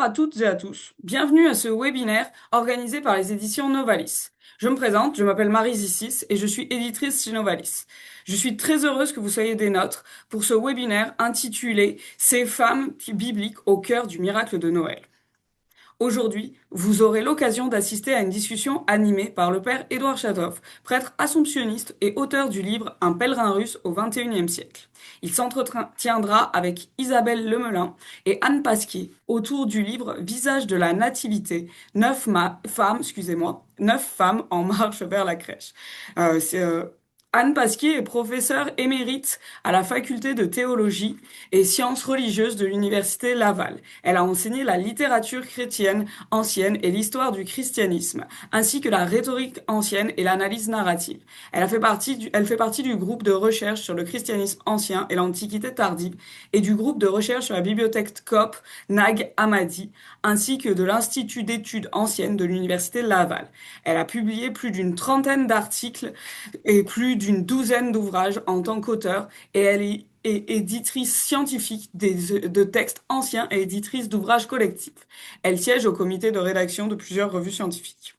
Bonjour à toutes et à tous. Bienvenue à ce webinaire organisé par les éditions Novalis. Je me présente, je m'appelle Marie Zissis et je suis éditrice chez Novalis. Je suis très heureuse que vous soyez des nôtres pour ce webinaire intitulé Ces femmes bibliques au cœur du miracle de Noël. Aujourd'hui, vous aurez l'occasion d'assister à une discussion animée par le père Édouard Chatov, prêtre assomptionniste et auteur du livre Un pèlerin russe au XXIe siècle. Il s'entretiendra avec Isabelle Lemelin et Anne Pasquier autour du livre Visage de la Nativité, neuf femmes en marche vers la crèche. Euh, c'est, euh, Anne Pasquier est professeure émérite à la faculté de théologie et sciences religieuses de l'université Laval. Elle a enseigné la littérature chrétienne ancienne et l'histoire du christianisme, ainsi que la rhétorique ancienne et l'analyse narrative. Elle fait partie du groupe de recherche sur le christianisme ancien et l'Antiquité tardive et du groupe de recherche sur la bibliothèque Coop Nag Hammadi, ainsi que de l'Institut d'études anciennes de l'université Laval. Elle a publié plus d'une trentaine d'articles et plus d'une douzaine d'ouvrages en tant qu'auteur et elle est éditrice scientifique de textes anciens et éditrice d'ouvrages collectifs. Elle siège au comité de rédaction de plusieurs revues scientifiques.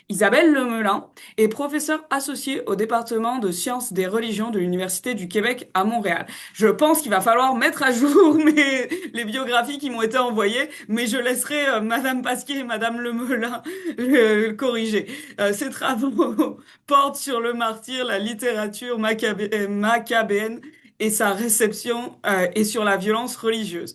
Isabelle Lemelin est professeure associée au département de sciences des religions de l'Université du Québec à Montréal. Je pense qu'il va falloir mettre à jour les biographies qui m'ont été envoyées, mais je laisserai Madame Pasquier et Madame Lemelin corriger. Ses travaux portent sur le martyr, la littérature macabéenne et sa réception et sur la violence religieuse.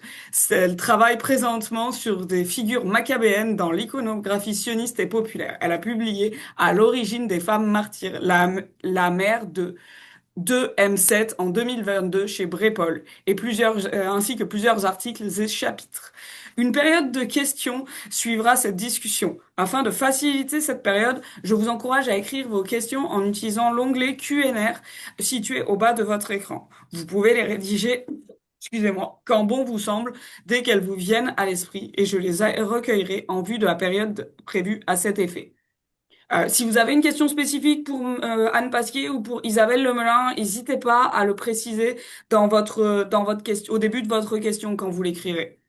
Elle travaille présentement sur des figures macabéennes dans l'iconographie sioniste et populaire. Elle a publié À l'origine des femmes martyrs, la mère de M7 en 2022 chez Brépol et ainsi que plusieurs articles et chapitres. Une période de questions suivra cette discussion. Afin de faciliter cette période, je vous encourage à écrire vos questions en utilisant l'onglet Q&R situé au bas de votre écran. Vous pouvez les rédiger, excusez-moi, quand bon vous semble, dès qu'elles vous viennent à l'esprit, et je les recueillerai en vue de la période prévue à cet effet. Si vous avez une question spécifique pour Anne Pasquier ou pour Isabelle Lemelin, n'hésitez pas à le préciser dans votre question, au début de votre question quand vous l'écrirez.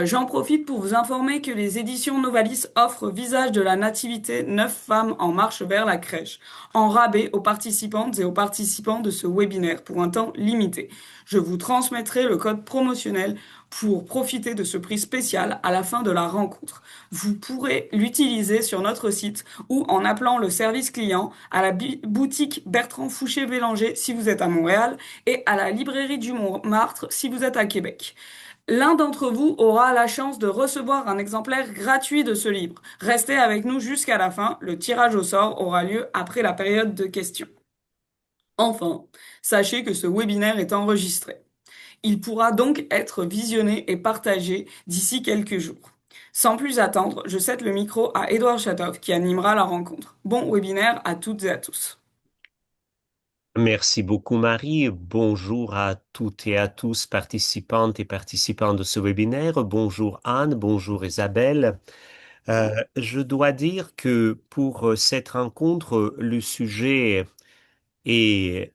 J'en profite pour vous informer que les éditions Novalis offrent Visage de la Nativité, neuf femmes en marche vers la crèche, en rabais aux participantes et aux participants de ce webinaire pour un temps limité. Je vous transmettrai le code promotionnel pour profiter de ce prix spécial à la fin de la rencontre. Vous pourrez l'utiliser sur notre site ou en appelant le service client à la boutique Bertrand Fouché-Bélanger si vous êtes à Montréal et à la librairie du Montmartre si vous êtes à Québec. L'un d'entre vous aura la chance de recevoir un exemplaire gratuit de ce livre. Restez avec nous jusqu'à la fin. Le tirage au sort aura lieu après la période de questions. Enfin, sachez que ce webinaire est enregistré. Il pourra donc être visionné et partagé d'ici quelques jours. Sans plus attendre, je cède le micro à Édouard Chatov qui animera la rencontre. Bon webinaire à toutes et à tous. Merci beaucoup, Marie. Bonjour à toutes et à tous, participantes et participants de ce webinaire. Bonjour Anne, bonjour Isabelle. Je dois dire que pour cette rencontre, le sujet est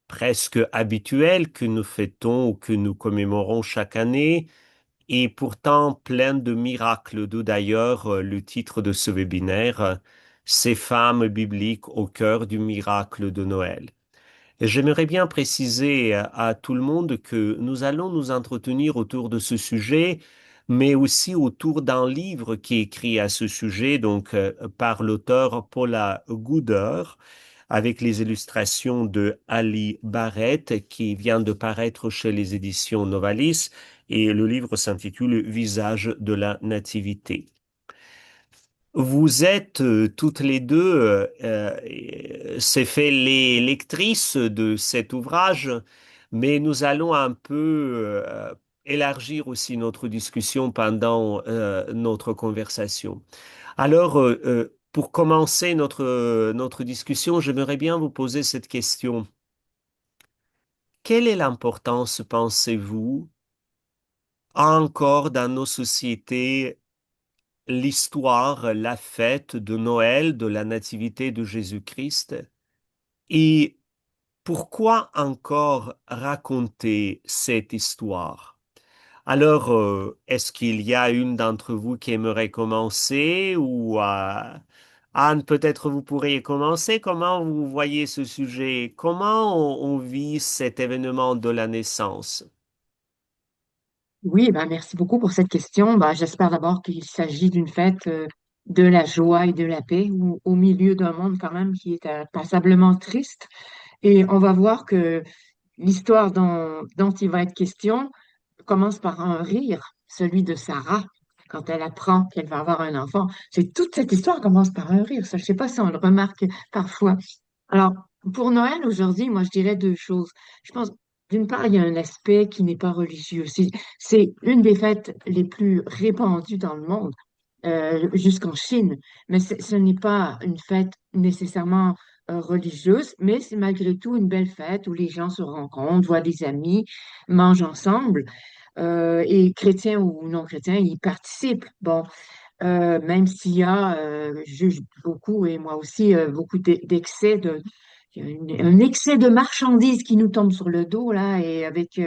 presque habituel que nous fêtons ou que nous commémorons chaque année et pourtant plein de miracles, d'où d'ailleurs le titre de ce webinaire, Ces femmes bibliques au cœur du miracle de Noël. J'aimerais bien préciser à tout le monde que nous allons nous entretenir autour de ce sujet, mais aussi autour d'un livre qui est écrit à ce sujet, donc par l'auteur Paula Gooder, avec les illustrations de Ali Barrett, qui vient de paraître chez les éditions Novalis, et le livre s'intitule Visage de la Nativité. Vous êtes toutes les deux, c'est fait les lectrices de cet ouvrage, mais nous allons un peu élargir aussi notre discussion pendant notre conversation. Alors, pour commencer notre discussion, j'aimerais bien vous poser cette question. Quelle est l'importance, pensez-vous, encore dans nos sociétés l'histoire, la fête de Noël, de la nativité de Jésus-Christ. Et pourquoi encore raconter cette histoire? Alors, est-ce qu'il y a une d'entre vous qui aimerait commencer ou Anne, peut-être vous pourriez commencer. Comment vous voyez ce sujet? Comment on vit cet événement de la naissance? Oui, ben merci beaucoup pour cette question. Ben, j'espère d'abord qu'il s'agit d'une fête de la joie et de la paix au milieu d'un monde quand même qui est passablement triste. Et on va voir que l'histoire dont il va être question commence par un rire, celui de Sarah, quand elle apprend qu'elle va avoir un enfant. C'est toute cette histoire commence par un rire. Ça, je ne sais pas si on le remarque parfois. Alors, pour Noël aujourd'hui, moi, je dirais deux choses. Je pense, d'une part, il y a un aspect qui n'est pas religieux. C'est une des fêtes les plus répandues dans le monde, jusqu'en Chine. Mais ce n'est pas une fête nécessairement religieuse, mais c'est malgré tout une belle fête où les gens se rencontrent, voient des amis, mangent ensemble. Et chrétiens ou non chrétiens, ils participent. Bon, même s'il y a, je juge beaucoup, et moi aussi, beaucoup d'excès il y a un excès de marchandises qui nous tombe sur le dos, là, et avec,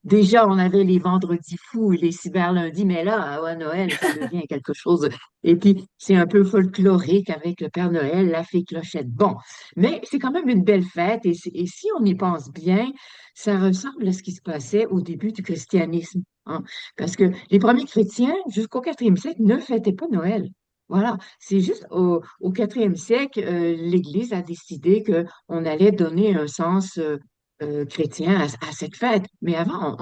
déjà, on avait les vendredis fous et les cyberlundis, mais là, à Noël, ça devient quelque chose. Et puis, c'est un peu folklorique avec le Père Noël, la fée Clochette. Bon, mais c'est quand même une belle fête, et si on y pense bien, ça ressemble à ce qui se passait au début du christianisme, hein. Parce que les premiers chrétiens, jusqu'au quatrième siècle, ne fêtaient pas Noël. Voilà, c'est juste au quatrième siècle, l'Église a décidé qu'on allait donner un sens chrétien à cette fête. Mais avant,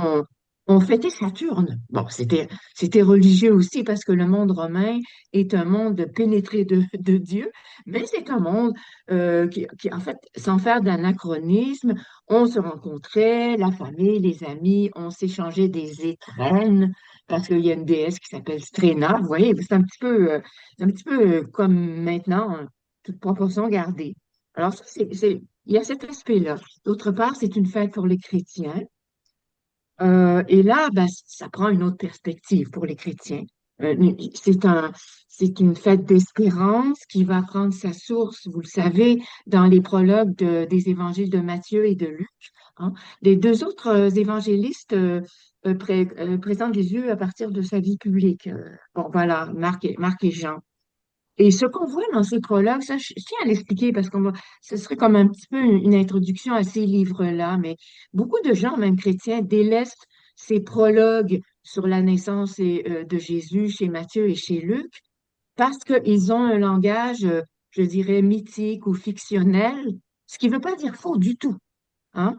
on fêtait Saturne. Bon, c'était religieux aussi parce que le monde romain est un monde pénétré de Dieu, mais c'est un monde en fait, sans faire d'anachronisme, on se rencontrait, la famille, les amis, on s'échangeait des étrennes parce qu'il y a une déesse qui s'appelle Stréna. Vous voyez, c'est un petit peu comme maintenant, hein, toute proportion gardée. Alors, ça, il y a cet aspect-là. D'autre part, c'est une fête pour les chrétiens. Et là, ben, ça prend une autre perspective pour les chrétiens. Euh, c'est un, c'est une fête d'espérance qui va prendre sa source, vous le savez, dans les prologues des évangiles de Matthieu et de Luc, hein. Les deux autres évangélistes présentent Jésus à partir de sa vie publique. Bon, voilà, Marc et Jean. Et ce qu'on voit dans ces prologues, ça, je tiens à l'expliquer parce ce serait comme un petit peu une introduction à ces livres-là, mais beaucoup de gens, même chrétiens, délaissent ces prologues sur la naissance de Jésus chez Matthieu et chez Luc parce qu'ils ont un langage, je dirais, mythique ou fictionnel, ce qui ne veut pas dire faux du tout, hein.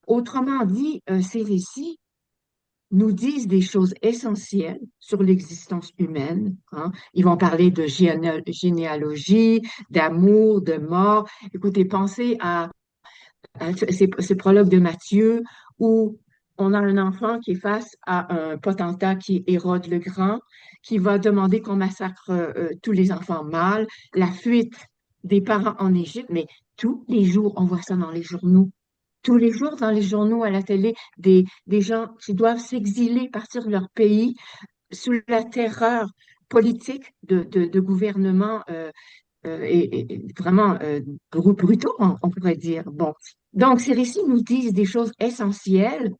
Autrement dit, ces récits nous disent des choses essentielles sur l'existence humaine, hein. Ils vont parler de généalogie, d'amour, de mort. Écoutez, pensez à ce prologue de Matthieu où on a un enfant qui est face à un potentat qui est Hérode le Grand, qui va demander qu'on massacre tous les enfants mâles, la fuite des parents en Égypte, mais tous les jours, on voit ça dans les journaux. Tous les jours, dans les journaux, à la télé, des gens qui doivent s'exiler, partir de leur pays sous la terreur politique de gouvernements et vraiment brutaux, on pourrait dire. Bon. Donc, ces récits nous disent des choses essentielles,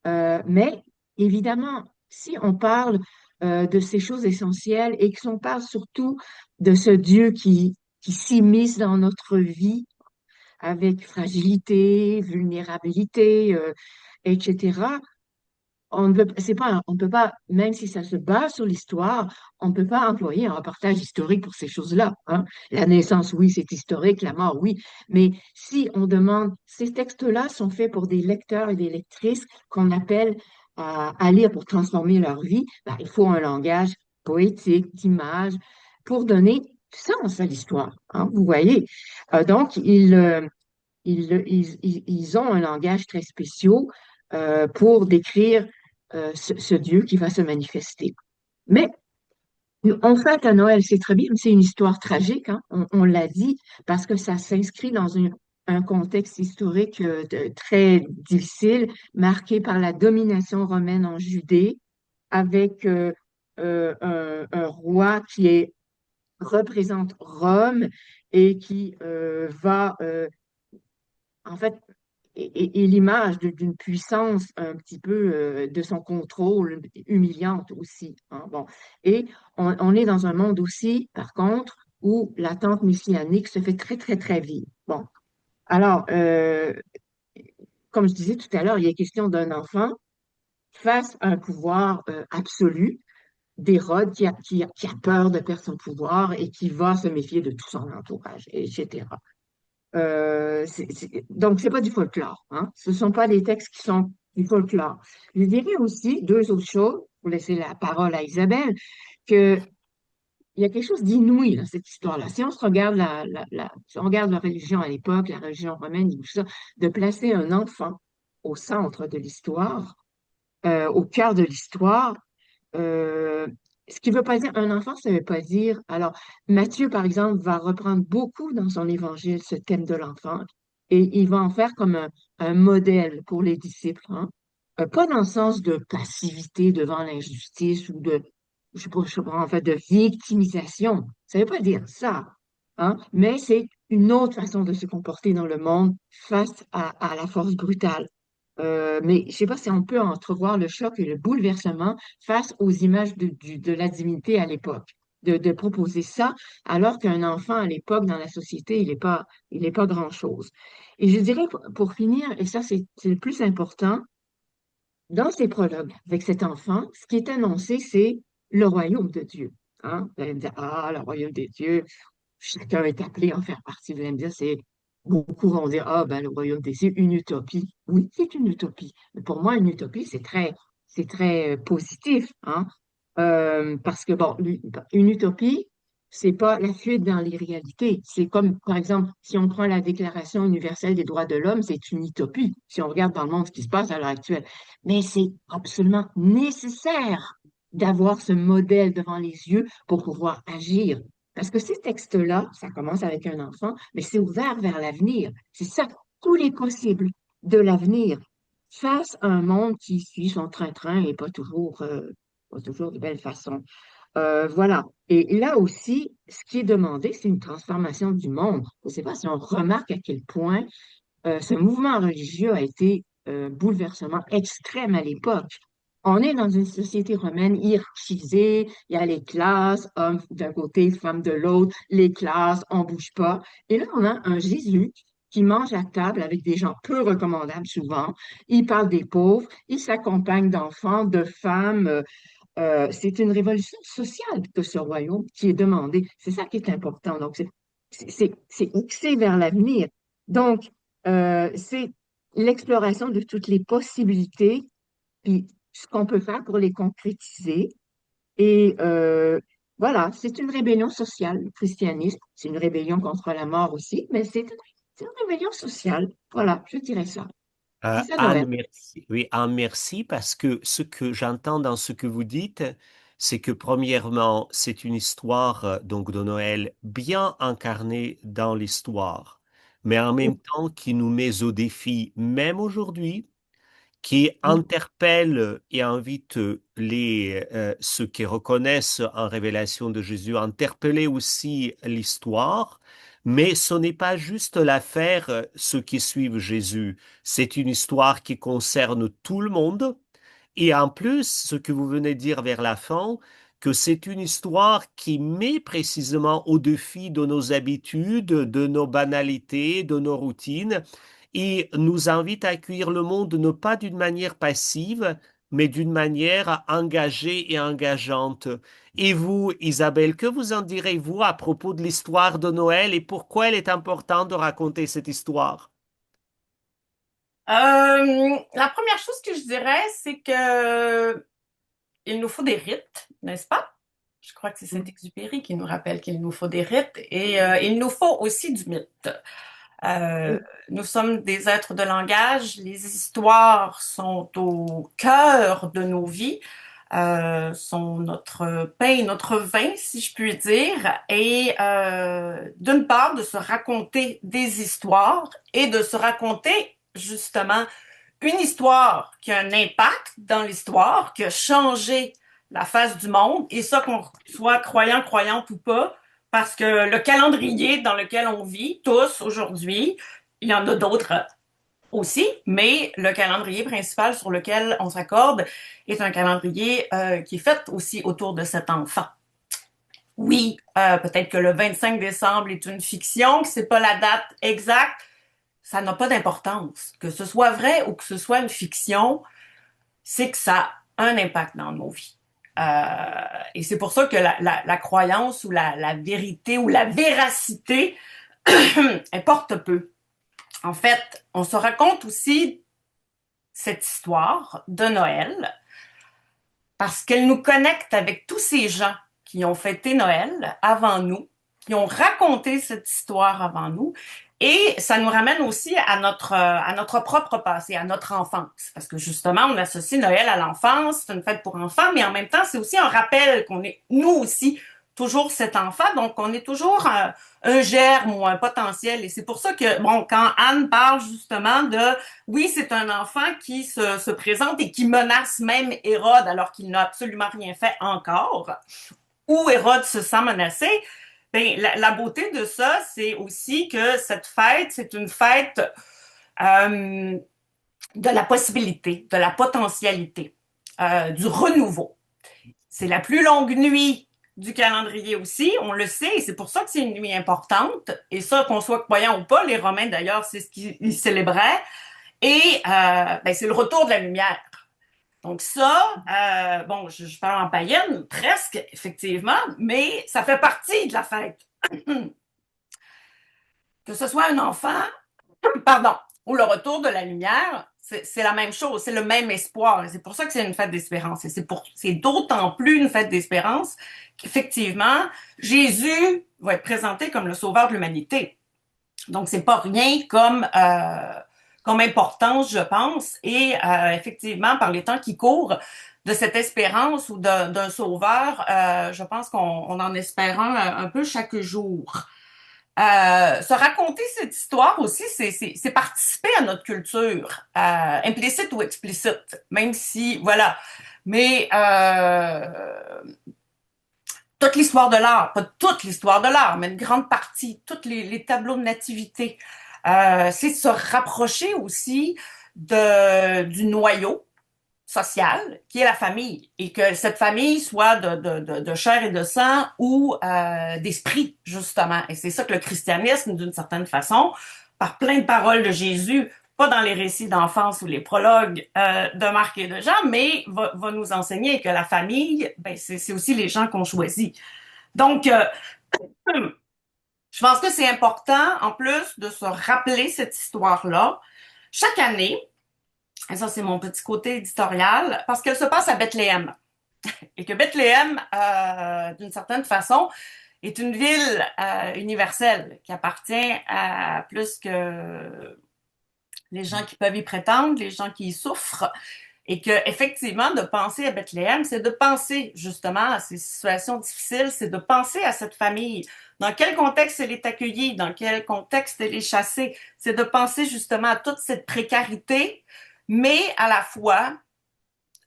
mais évidemment, si on parle de ces choses essentielles et qu'on parle surtout de ce Dieu qui s'immisce dans notre vie, avec fragilité, vulnérabilité, etc. On ne peut pas, même si ça se base sur l'histoire, on ne peut pas employer un reportage historique pour ces choses-là, hein. La naissance, oui, c'est historique, la mort, oui, mais si on demande, ces textes-là sont faits pour des lecteurs et des lectrices qu'on appelle à lire pour transformer leur vie, ben, il faut un langage poétique, d'image, pour donner sens à l'histoire, hein, vous voyez. Donc, ils ont un langage très spécial pour décrire ce Dieu qui va se manifester. Mais en fait, à Noël, c'est très bien, mais c'est une histoire tragique, hein, on l'a dit, parce que ça s'inscrit dans un contexte historique très difficile, marqué par la domination romaine en Judée, avec un roi représente Rome et qui va en fait et l'image d'une puissance un petit peu de son contrôle humiliante aussi, hein. Bon. Et on est dans un monde aussi, par contre, où l'attente messianique se fait très, très, très vive. Bon. Alors, comme je disais tout à l'heure, il est question d'un enfant face à un pouvoir absolu d'Hérode qui a peur de perdre son pouvoir et qui va se méfier de tout son entourage, etc. Donc, c'est pas du folklore, hein. Ce sont pas des textes qui sont du folklore. Je dirais aussi deux autres choses, pour laisser la parole à Isabelle, que il y a quelque chose d'inouï dans cette histoire-là. Si on se regarde si on regarde la religion à l'époque, la religion romaine et tout ça, de placer un enfant au centre de l'histoire, au cœur de l'histoire, euh, ce qui veut pas dire, un enfant, ça veut pas dire. Alors, Matthieu, par exemple, va reprendre beaucoup dans son évangile ce thème de l'enfant et il va en faire comme un modèle pour les disciples, hein. Pas dans le sens de passivité devant l'injustice ou de, je sais pas, en fait, de victimisation. Ça veut pas dire ça, hein, mais c'est une autre façon de se comporter dans le monde face à la force brutale. Mais je ne sais pas si on peut entrevoir le choc et le bouleversement face aux images de la divinité à l'époque. De proposer ça, alors qu'un enfant à l'époque dans la société, il est pas grand-chose. Et je dirais, pour finir, et ça c'est le plus important, dans ces prologues avec cet enfant, ce qui est annoncé, c'est le royaume de Dieu. Hein? Vous allez me dire, ah, le royaume de Dieu, chacun est appelé à en faire partie. Vous allez me dire, c'est beaucoup vont dire, ah, ben, le royaume des cieux, une utopie. Oui, c'est une utopie. Mais pour moi, une utopie, c'est très positif, hein. Parce que, bon, une utopie, c'est pas la fuite dans l'irréalité. C'est comme, par exemple, si on prend la Déclaration universelle des droits de l'homme, c'est une utopie, si on regarde dans le monde ce qui se passe à l'heure actuelle. Mais c'est absolument nécessaire d'avoir ce modèle devant les yeux pour pouvoir agir. Parce que ces textes-là, ça commence avec un enfant, mais c'est ouvert vers l'avenir. C'est ça, tous les possibles de l'avenir face à un monde qui suit son train-train et pas toujours de belle façon. Voilà. Et là aussi, ce qui est demandé, c'est une transformation du monde. Je ne sais pas si on remarque à quel point ce mouvement religieux a été bouleversement extrême à l'époque. On est dans une société romaine hiérarchisée, il y a les classes, hommes d'un côté, femmes de l'autre, les classes, on bouge pas. Et là, on a un Jésus qui mange à table avec des gens peu recommandables souvent. Il parle des pauvres, il s'accompagne d'enfants, de femmes. C'est une révolution sociale que ce royaume qui est demandé. C'est ça qui est important. Donc, c'est axé vers l'avenir. Donc, c'est l'exploration de toutes les possibilités, puis ce qu'on peut faire pour les concrétiser. Et voilà, c'est une rébellion sociale, le christianisme. C'est une rébellion contre la mort aussi, mais c'est une rébellion sociale. Voilà, je dirais ça. C'est ça, Anne, Noël. merci. Oui, Anne, merci parce que ce que j'entends dans ce que vous dites, c'est que premièrement, c'est une histoire donc de Noël bien incarnée dans l'histoire, mais en même temps qui nous met au défi, même aujourd'hui, qui Oui, interpelle et invite ceux qui reconnaissent en révélation de Jésus à interpeller aussi l'histoire. Mais ce n'est pas juste l'affaire ceux qui suivent Jésus. C'est une histoire qui concerne tout le monde. Et en plus, ce que vous venez de dire vers la fin, que c'est une histoire qui met précisément au défi de nos habitudes, de nos banalités, de nos routines, et nous invite à accueillir le monde non pas d'une manière passive, mais d'une manière engagée et engageante. Et vous, Isabelle, que vous en direz-vous à propos de l'histoire de Noël et pourquoi elle est importante de raconter cette histoire? La première chose que je dirais, c'est que il nous faut des rites, n'est-ce pas? Je crois que c'est Saint-Exupéry qui nous rappelle qu'il nous faut des rites et il nous faut aussi du mythe. Euh, oui, nous sommes des êtres de langage, les histoires sont au cœur de nos vies, sont notre pain et notre vin, si je puis dire, et d'une part de se raconter des histoires et de se raconter justement une histoire qui a un impact dans l'histoire, qui a changé la face du monde, et ça qu'on soit croyant, croyante ou pas, parce que le calendrier dans lequel on vit tous aujourd'hui, il y en a d'autres aussi, mais le calendrier principal sur lequel on s'accorde est un calendrier qui est fait aussi autour de cet enfant. Oui, peut-être que le 25 décembre est une fiction, que c'est pas la date exacte, ça n'a pas d'importance. Que ce soit vrai ou que ce soit une fiction, c'est que ça a un impact dans nos vies. Et c'est pour ça que la croyance ou la vérité ou la véracité importe peu. En fait, on se raconte aussi cette histoire de Noël parce qu'elle nous connecte avec tous ces gens qui ont fêté Noël avant nous, qui ont raconté cette histoire avant nous, et ça nous ramène aussi à notre propre passé, à notre enfance. Parce que justement, on associe Noël à l'enfance, c'est une fête pour enfants, mais en même temps, c'est aussi un rappel qu'on est, nous aussi, toujours cet enfant. Donc, on est toujours un germe ou un potentiel. Et c'est pour ça que, bon, quand Anne parle justement de, oui, c'est un enfant qui se présente et qui menace même Hérode alors qu'il n'a absolument rien fait encore, ou Hérode se sent menacé, ben, la beauté de ça, c'est aussi que cette fête, c'est une fête euh, de la possibilité, de la potentialité, du renouveau. C'est la plus longue nuit du calendrier aussi, on le sait, et c'est pour ça que c'est une nuit importante. Et ça, qu'on soit croyant ou pas, les Romains d'ailleurs, c'est ce qu'ils célébraient. Et ben, c'est le retour de la lumière. Donc ça, bon, je parle en païenne, presque, effectivement, mais ça fait partie de la fête. Que ce soit un enfant, pardon, ou le retour de la lumière, c'est la même chose, c'est le même espoir. C'est pour ça que c'est une fête d'espérance. Et c'est d'autant plus une fête d'espérance qu'effectivement, Jésus va être présenté comme le sauveur de l'humanité. Donc, c'est pas rien comme importance, je pense. Et effectivement, par les temps qui courent, de cette espérance ou d'un sauveur, je pense qu'on en espère un peu chaque jour. Se raconter cette histoire aussi, c'est participer à notre culture, implicite ou explicite, même si, voilà. Mais toute l'histoire de l'art, pas toute l'histoire de l'art, mais une grande partie, tous les tableaux de nativité, c'est de se rapprocher aussi du noyau social qui est la famille et que cette famille soit de chair et de sang ou d'esprit, justement. Et c'est ça que le christianisme, d'une certaine façon, par plein de paroles de Jésus, pas dans les récits d'enfance ou les prologues de Marc et de Jean, mais va nous enseigner que la famille, ben, c'est aussi les gens qu'on choisit. Donc, je pense que c'est important, en plus, de se rappeler cette histoire-là. Chaque année, et ça c'est mon petit côté éditorial, parce qu'elle se passe à Bethléem. Et que Bethléem, d'une certaine façon, est une ville universelle qui appartient à plus que les gens qui peuvent y prétendre, les gens qui y souffrent. Et que effectivement, de penser à Bethléem, c'est de penser justement à ces situations difficiles, c'est de penser à cette famille. Dans quel contexte elle est accueillie, dans quel contexte elle est chassée. C'est de penser justement à toute cette précarité, mais à la fois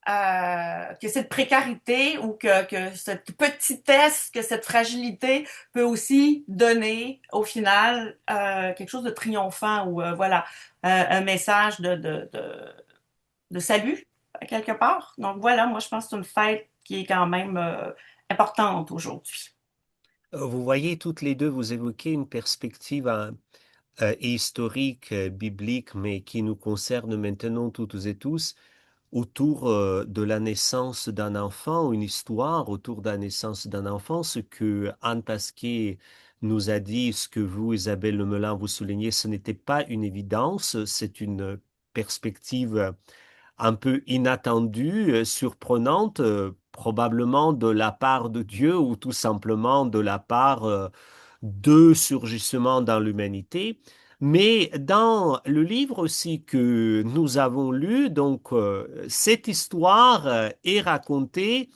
que cette précarité ou que cette petitesse, que cette fragilité peut aussi donner au final quelque chose de triomphant ou voilà un message de salut quelque part. Donc voilà, moi je pense que c'est une fête qui est quand même importante aujourd'hui. Vous voyez, toutes les deux, vous évoquez une perspective historique, biblique, mais qui nous concerne maintenant toutes et tous, autour de la naissance d'un enfant, une histoire autour de la naissance d'un enfant, ce que Anne Pasquier nous a dit, ce que vous, Isabelle Lemelin, vous soulignez, ce n'était pas une évidence, c'est une perspective un peu inattendue, surprenante, probablement de la part de Dieu ou tout simplement de la part de surgissements dans l'humanité. Mais dans le livre aussi que nous avons lu, donc cette histoire est racontée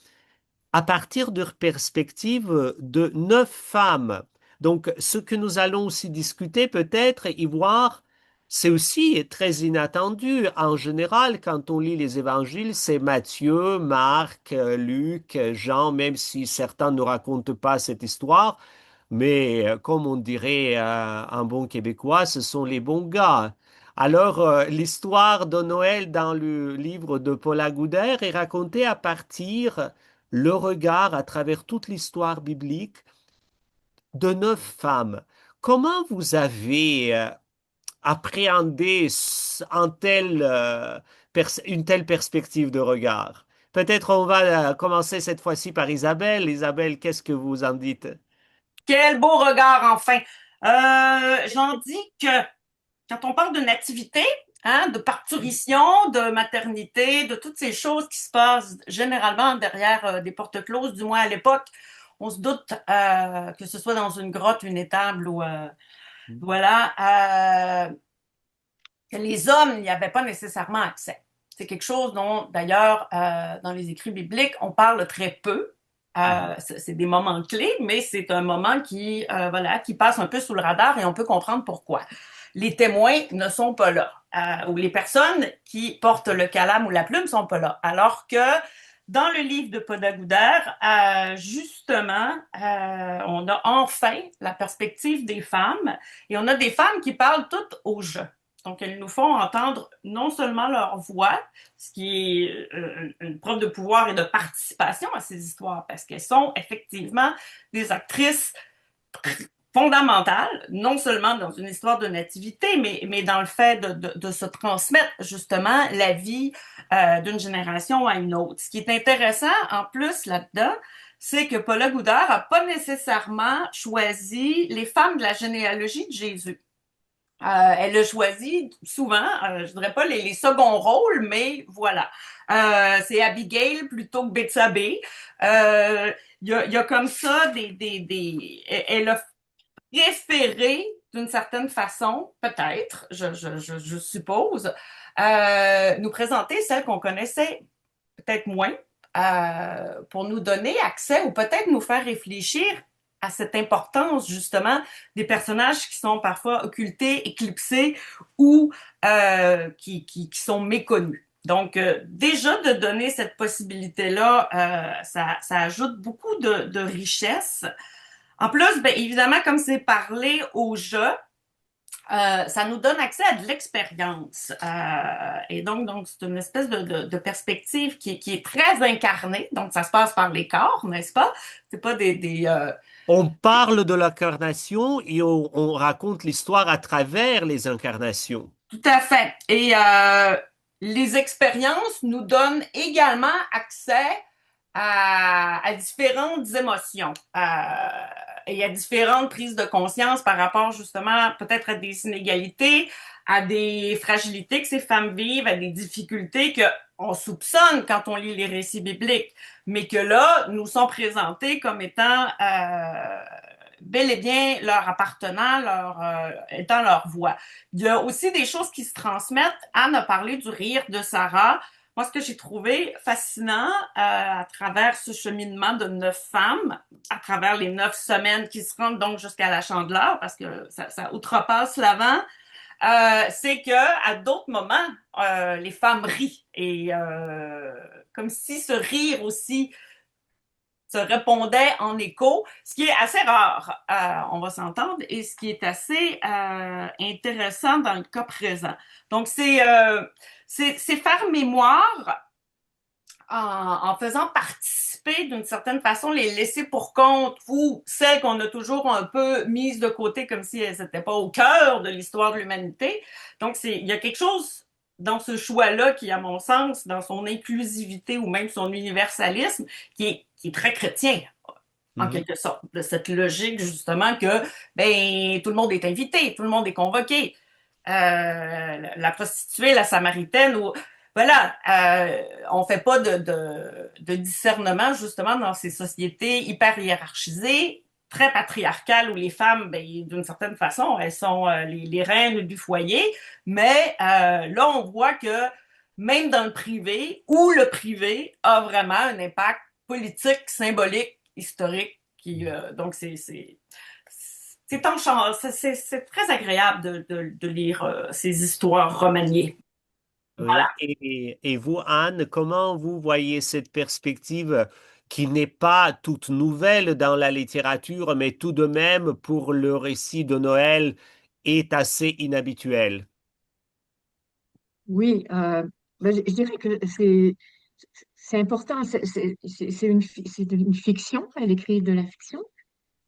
à partir de perspectives de 9 femmes. Donc, ce que nous allons aussi discuter peut-être y voir, c'est aussi très inattendu. En général, quand on lit les évangiles, c'est Matthieu, Marc, Luc, Jean, même si certains ne racontent pas cette histoire. Mais comme on dirait un bon Québécois, ce sont les bons gars. Alors, l'histoire de Noël dans le livre de Paula Gouder est racontée à partir le regard à travers toute l'histoire biblique de 9 femmes. Comment vous avez appréhendé une telle perspective de regard? Peut-être on va commencer cette fois-ci par Isabelle. Isabelle, qu'est-ce que vous en dites? Quel beau regard, enfin. J'en dis que quand on parle de nativité, hein, de parturition, de maternité, de toutes ces choses qui se passent généralement derrière des portes closes, du moins à l'époque, on se doute que ce soit dans une grotte, une étable ou voilà, que les hommes n'y avaient pas nécessairement accès. C'est quelque chose dont, d'ailleurs, dans les écrits bibliques, on parle très peu. C'est des moments clés, mais c'est un moment voilà, qui passe un peu sous le radar et on peut comprendre pourquoi. Les témoins ne sont pas là, ou les personnes qui portent le calame ou la plume ne sont pas là. Alors que dans le livre de Podagouder, justement, on a enfin la perspective des femmes et on a des femmes qui parlent toutes au jeu. Donc, elles nous font entendre non seulement leur voix, ce qui est une preuve de pouvoir et de participation à ces histoires, parce qu'elles sont effectivement des actrices fondamentales, non seulement dans une histoire de nativité, mais dans le fait de se transmettre justement la vie d'une génération à une autre. Ce qui est intéressant en plus là-dedans, c'est que Paula Gouder n'a pas nécessairement choisi les femmes de la généalogie de Jésus. Elle a choisi souvent, je dirais pas les seconds rôles, mais voilà. C'est Abigail plutôt que Bethsabée. Il y a comme ça elle a préféré d'une certaine façon, peut-être, je suppose, nous présenter celles qu'on connaissait peut-être moins, pour nous donner accès ou peut-être nous faire réfléchir à cette importance justement des personnages qui sont parfois occultés, éclipsés ou qui sont méconnus. Donc, déjà de donner cette possibilité-là, ça ajoute beaucoup de richesse. En plus, ben, évidemment, comme c'est parlé au jeu, ça nous donne accès à de l'expérience. Et donc c'est une espèce de perspective qui est très incarnée. Donc, ça se passe par les corps, n'est-ce pas? C'est pas On parle de l'incarnation et on raconte l'histoire à travers les incarnations. Tout à fait. Et les expériences nous donnent également accès à différentes émotions et à différentes prises de conscience par rapport justement peut-être à des inégalités, à des fragilités que ces femmes vivent, à des difficultés que on soupçonne quand on lit les récits bibliques, mais que là, nous sont présentés comme étant bel et bien leur appartenant, étant leur voix. Il y a aussi des choses qui se transmettent. Anne a parlé du rire de Sarah. Moi, ce que j'ai trouvé fascinant à travers ce cheminement de 9 femmes, à travers les 9 semaines qui se rendent donc jusqu'à la Chandeleur, parce que ça outrepasse l'avant, c'est que à d'autres moments, les femmes rient et comme si ce rire aussi se répondait en écho, ce qui est assez rare, on va s'entendre, et ce qui est assez intéressant dans le cas présent. Donc, c'est faire mémoire en faisant participer d'une certaine façon les laissés pour compte ou celles qu'on a toujours un peu mises de côté comme si elles n'étaient pas au cœur de l'histoire de l'humanité. Donc, il y a quelque chose dans ce choix-là qui, à mon sens, dans son inclusivité ou même son universalisme, qui est très chrétien, en quelque sorte, de cette logique justement que ben tout le monde est invité, tout le monde est convoqué. La prostituée, la samaritaine, ou voilà, on fait pas de discernement justement dans ces sociétés hyper hiérarchisées, très patriarcales où les femmes, ben, d'une certaine façon, elles sont les reines du foyer, mais là on voit que même dans le privé, où le privé a vraiment un impact politique, symbolique, historique, donc c'est enchanteur, c'est très agréable de lire ces histoires remaniées. Oui. Voilà. Et vous, Anne, comment vous voyez cette perspective qui n'est pas toute nouvelle dans la littérature, mais tout de même pour le récit de Noël est assez inhabituelle? Oui, je dirais que c'est important. C'est une fiction. Elle écrit de la fiction.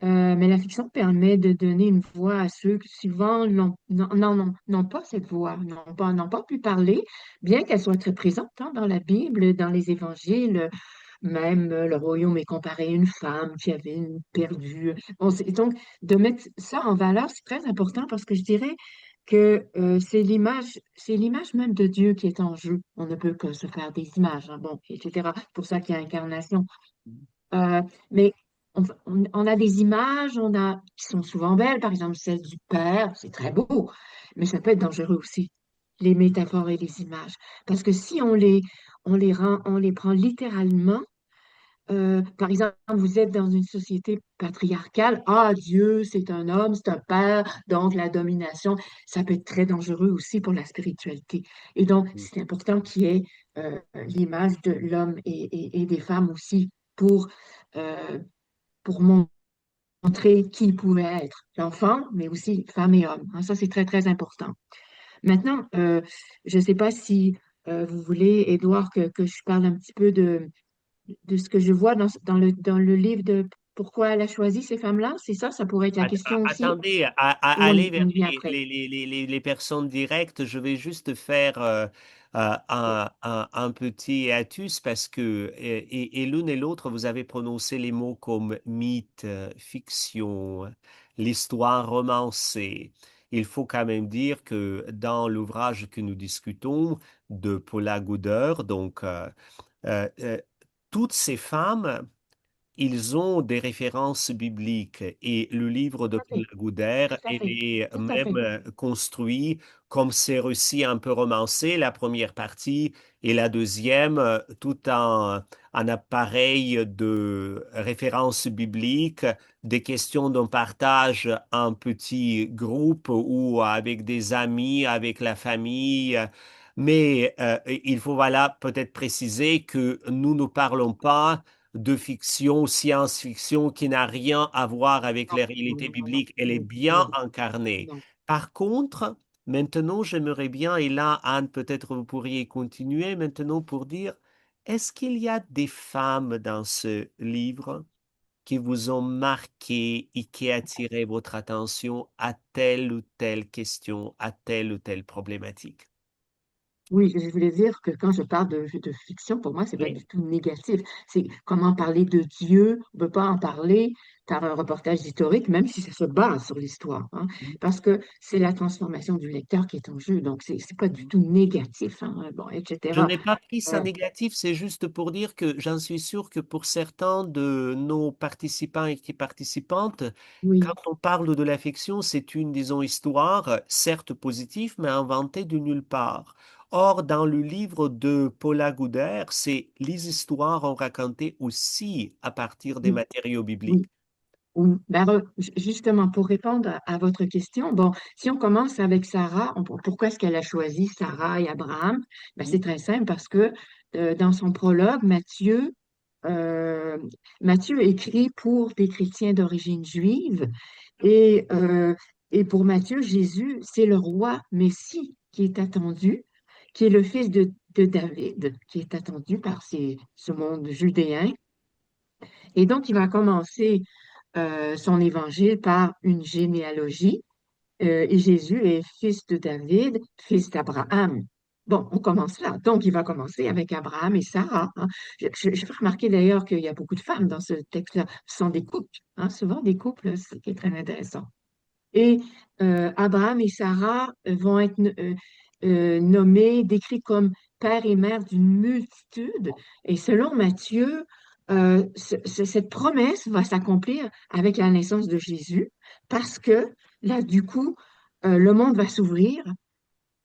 Mais la fiction permet de donner une voix à ceux qui souvent n'ont pas cette voix, n'ont pas pu parler, bien qu'elle soit très présente hein, dans la Bible, dans les évangiles. Même le royaume est comparé à une femme qui avait perdu. Bon, donc, de mettre ça en valeur, c'est très important parce que je dirais que c'est l'image même de Dieu qui est en jeu. On ne peut que se faire des images, hein, bon, etc. C'est pour ça qu'il y a incarnation. Euh, mais on a des images, qui sont souvent belles, par exemple celle du Père, c'est très beau, mais ça peut être dangereux aussi, les métaphores et les images. Parce que si on les prend littéralement, par exemple, vous êtes dans une société patriarcale, ah, Dieu, c'est un homme, c'est un père, donc la domination, ça peut être très dangereux aussi pour la spiritualité. Et donc, c'est important qu'il y ait l'image de l'homme et des femmes aussi euh, pour montrer qui il pouvait être, l'enfant, mais aussi femme et homme. Hein, ça, c'est très, très important. Maintenant, je ne sais pas si vous voulez, Édouard, que je parle un petit peu de ce que je vois dans le livre de Pourquoi elle a choisi ces femmes-là. C'est ça, ça pourrait être la question aussi, Attendez, ou aller vers on y vient après. les personnes directes, je vais juste faire un petit hiatus parce que, et l'une et l'autre, vous avez prononcé les mots comme mythe, fiction, l'histoire romancée. Il faut quand même dire que dans l'ouvrage que nous discutons de Paula Gooder, donc, euh, euh, toutes ces femmes, ils ont des références bibliques et le livre de Tout à Paul fait, Gauder, tout à il fait, est tout à même fait. construit comme ces récits un peu romancés, la première partie et la deuxième, tout un appareil de références bibliques, des questions d'un partage en petit groupe ou avec des amis, avec la famille. Mais il faut voilà peut-être préciser que nous ne parlons pas de fiction, science-fiction qui n'a rien à voir avec Non, les non, réalités non, non, bibliques. Elle est non, bien non, incarnée. non. Par contre, maintenant, j'aimerais bien, et là, Anne, peut-être vous pourriez continuer maintenant pour dire, est-ce qu'il y a des femmes dans ce livre qui vous ont marqué et qui attiré votre attention à telle ou telle question, à telle ou telle problématique? Oui, je voulais dire que quand je parle de fiction, pour moi, c'est pas Oui. du tout négatif. C'est comment parler de Dieu. On ne peut pas en parler par un reportage historique, même si ça se base sur l'histoire, hein, parce que c'est la transformation du lecteur qui est en jeu. Donc, c'est pas du tout négatif, hein, bon, Je etc. n'ai pas pris ça Euh, négatif, c'est juste pour dire que j'en suis sûr que pour certains de nos participants et qui participantes, quand oui, on parle de l'affection, c'est une, disons, histoire, certes positive, mais inventée de nulle part. Or, dans le livre de Paula Gouder, c'est les histoires ont racontées aussi à partir des oui, matériaux bibliques. oui. Oui, ben, justement, pour répondre à votre question, bon, si on commence avec Sarah, pourquoi est-ce qu'elle a choisi Sarah et Abraham? Ben, c'est très simple parce que dans son prologue, euh, Matthieu écrit pour des chrétiens d'origine juive et, euh, et pour Matthieu, Jésus, c'est le roi Messie qui est attendu, qui est le fils de David, qui est attendu par ce monde judéen. Et donc, il va commencer son évangile par une généalogie. Et Jésus est fils de David, fils d'Abraham. Bon, on commence là. Donc, il va commencer avec Abraham et Sarah. Hein. Je fais remarquer d'ailleurs qu'il y a beaucoup de femmes dans ce texte-là. Ce sont des couples, hein, souvent des couples, ce qui est très intéressant. Et Abraham et Sarah vont être nommés, décrits comme père et mère d'une multitude. Et selon Matthieu, cette promesse va s'accomplir avec la naissance de Jésus parce que là, du coup, le monde va s'ouvrir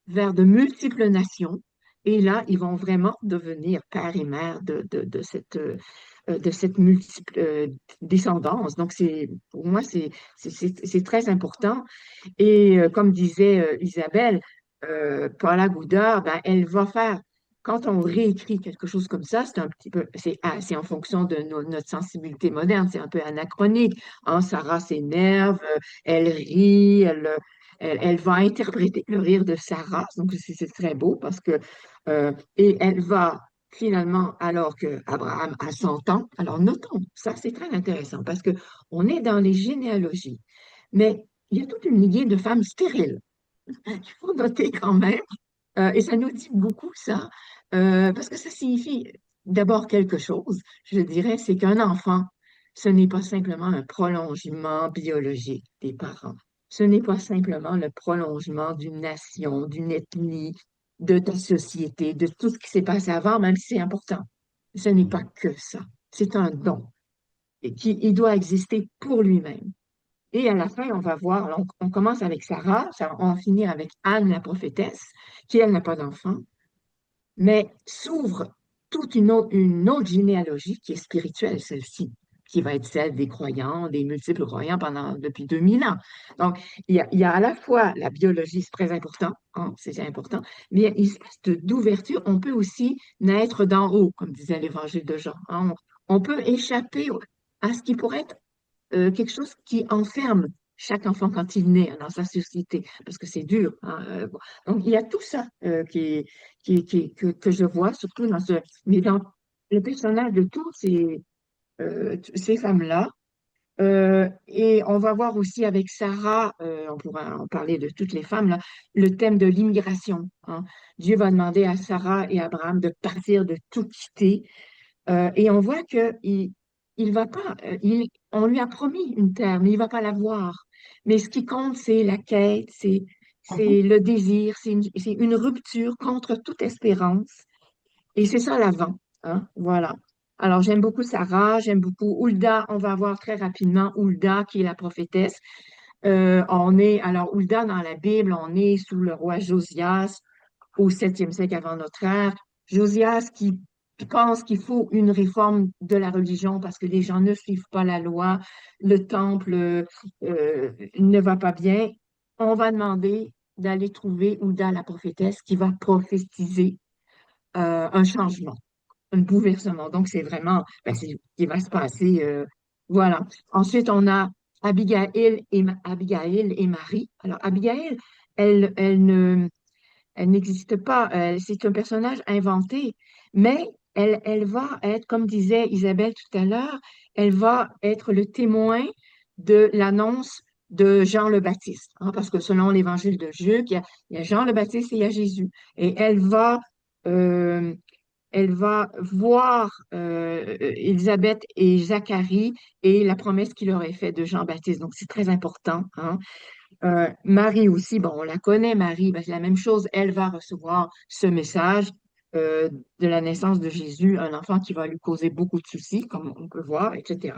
vers de multiples nations. Et là, ils vont vraiment devenir père et mère de cette multiple descendance. Donc, pour moi, c'est très important. Et comme disait Isabelle, Paula Goudard, ben, elle va faire, quand on réécrit quelque chose comme ça, c'est un petit peu, c'est en fonction de notre sensibilité moderne, c'est un peu anachronique. Hein, Sarah s'énerve, elle rit, Elle va interpréter le rire de Sarah, donc c'est très beau parce que, et elle va finalement, alors que Abraham a 100 ans, alors notons, ça c'est très intéressant parce que on est dans les généalogies, mais il y a toute une lignée de femmes stériles. Il faut noter quand même, et ça nous dit beaucoup ça, parce que ça signifie d'abord quelque chose, je dirais, c'est qu'un enfant, ce n'est pas simplement un prolongement biologique des parents. Ce n'est pas simplement le prolongement d'une nation, d'une ethnie, de ta société, de tout ce qui s'est passé avant, même si c'est important. Ce n'est pas Mhm. que ça. C'est un don et qui il doit exister pour lui-même. Et à la fin, on va voir, on commence avec Sarah, on va finir avec Anne, la prophétesse, qui, elle, n'a pas d'enfant, mais s'ouvre toute une autre généalogie qui est spirituelle, celle-ci, qui va être celle des croyants, des multiples croyants depuis 2000 ans. Donc, il y a à la fois la biologie, c'est très important, hein, c'est important, mais il y a une espèce d'ouverture. On peut aussi naître d'en haut, comme disait l'Évangile de Jean, hein. On peut échapper à ce qui pourrait être quelque chose qui enferme chaque enfant quand il naît, hein, dans sa société, parce que c'est dur, hein, bon. Donc, il y a tout ça que je vois, surtout dans ce... Mais dans le personnage de toutes ces femmes-là, et on va voir aussi avec Sarah, on pourra en parler de toutes les femmes, là, le thème de l'immigration, hein. Dieu va demander à Sarah et à Abraham de partir, de tout quitter, et on voit que il va pas, on lui a promis une terre, mais il va pas la voir. Mais ce qui compte, c'est la quête, c'est le désir, c'est une rupture contre toute espérance. Et c'est ça l'avant, hein, voilà. Alors, j'aime beaucoup Sarah, j'aime beaucoup Hulda. On va voir très rapidement Hulda, qui est la prophétesse. Alors, Hulda, dans la Bible, on est sous le roi Josias au 7e siècle avant notre ère. Josias qui pense qu'il faut une réforme de la religion parce que les gens ne suivent pas la loi, le temple ne va pas bien. On va demander d'aller trouver Hulda la prophétesse qui va prophétiser un changement, un bouleversement. Donc, c'est vraiment c'est ce qui va se passer. Voilà. Ensuite, on a Abigail et Marie. Alors, Abigail, elle ne elle n'existe pas. C'est un personnage inventé, mais elle va être, comme disait Isabelle tout à l'heure, elle va être le témoin de l'annonce de Jean le Baptiste, hein, parce que selon l'évangile de Luc, il y a Jean le Baptiste et il y a Jésus. Et euh, elle va voir Élisabeth et Zacharie et la promesse qu'il leur est faite de Jean-Baptiste. Donc, c'est très important, hein. Marie aussi, bon, on la connaît, Marie, ben, c'est la même chose. Elle va recevoir ce message de la naissance de Jésus, un enfant qui va lui causer beaucoup de soucis, comme on peut voir, etc.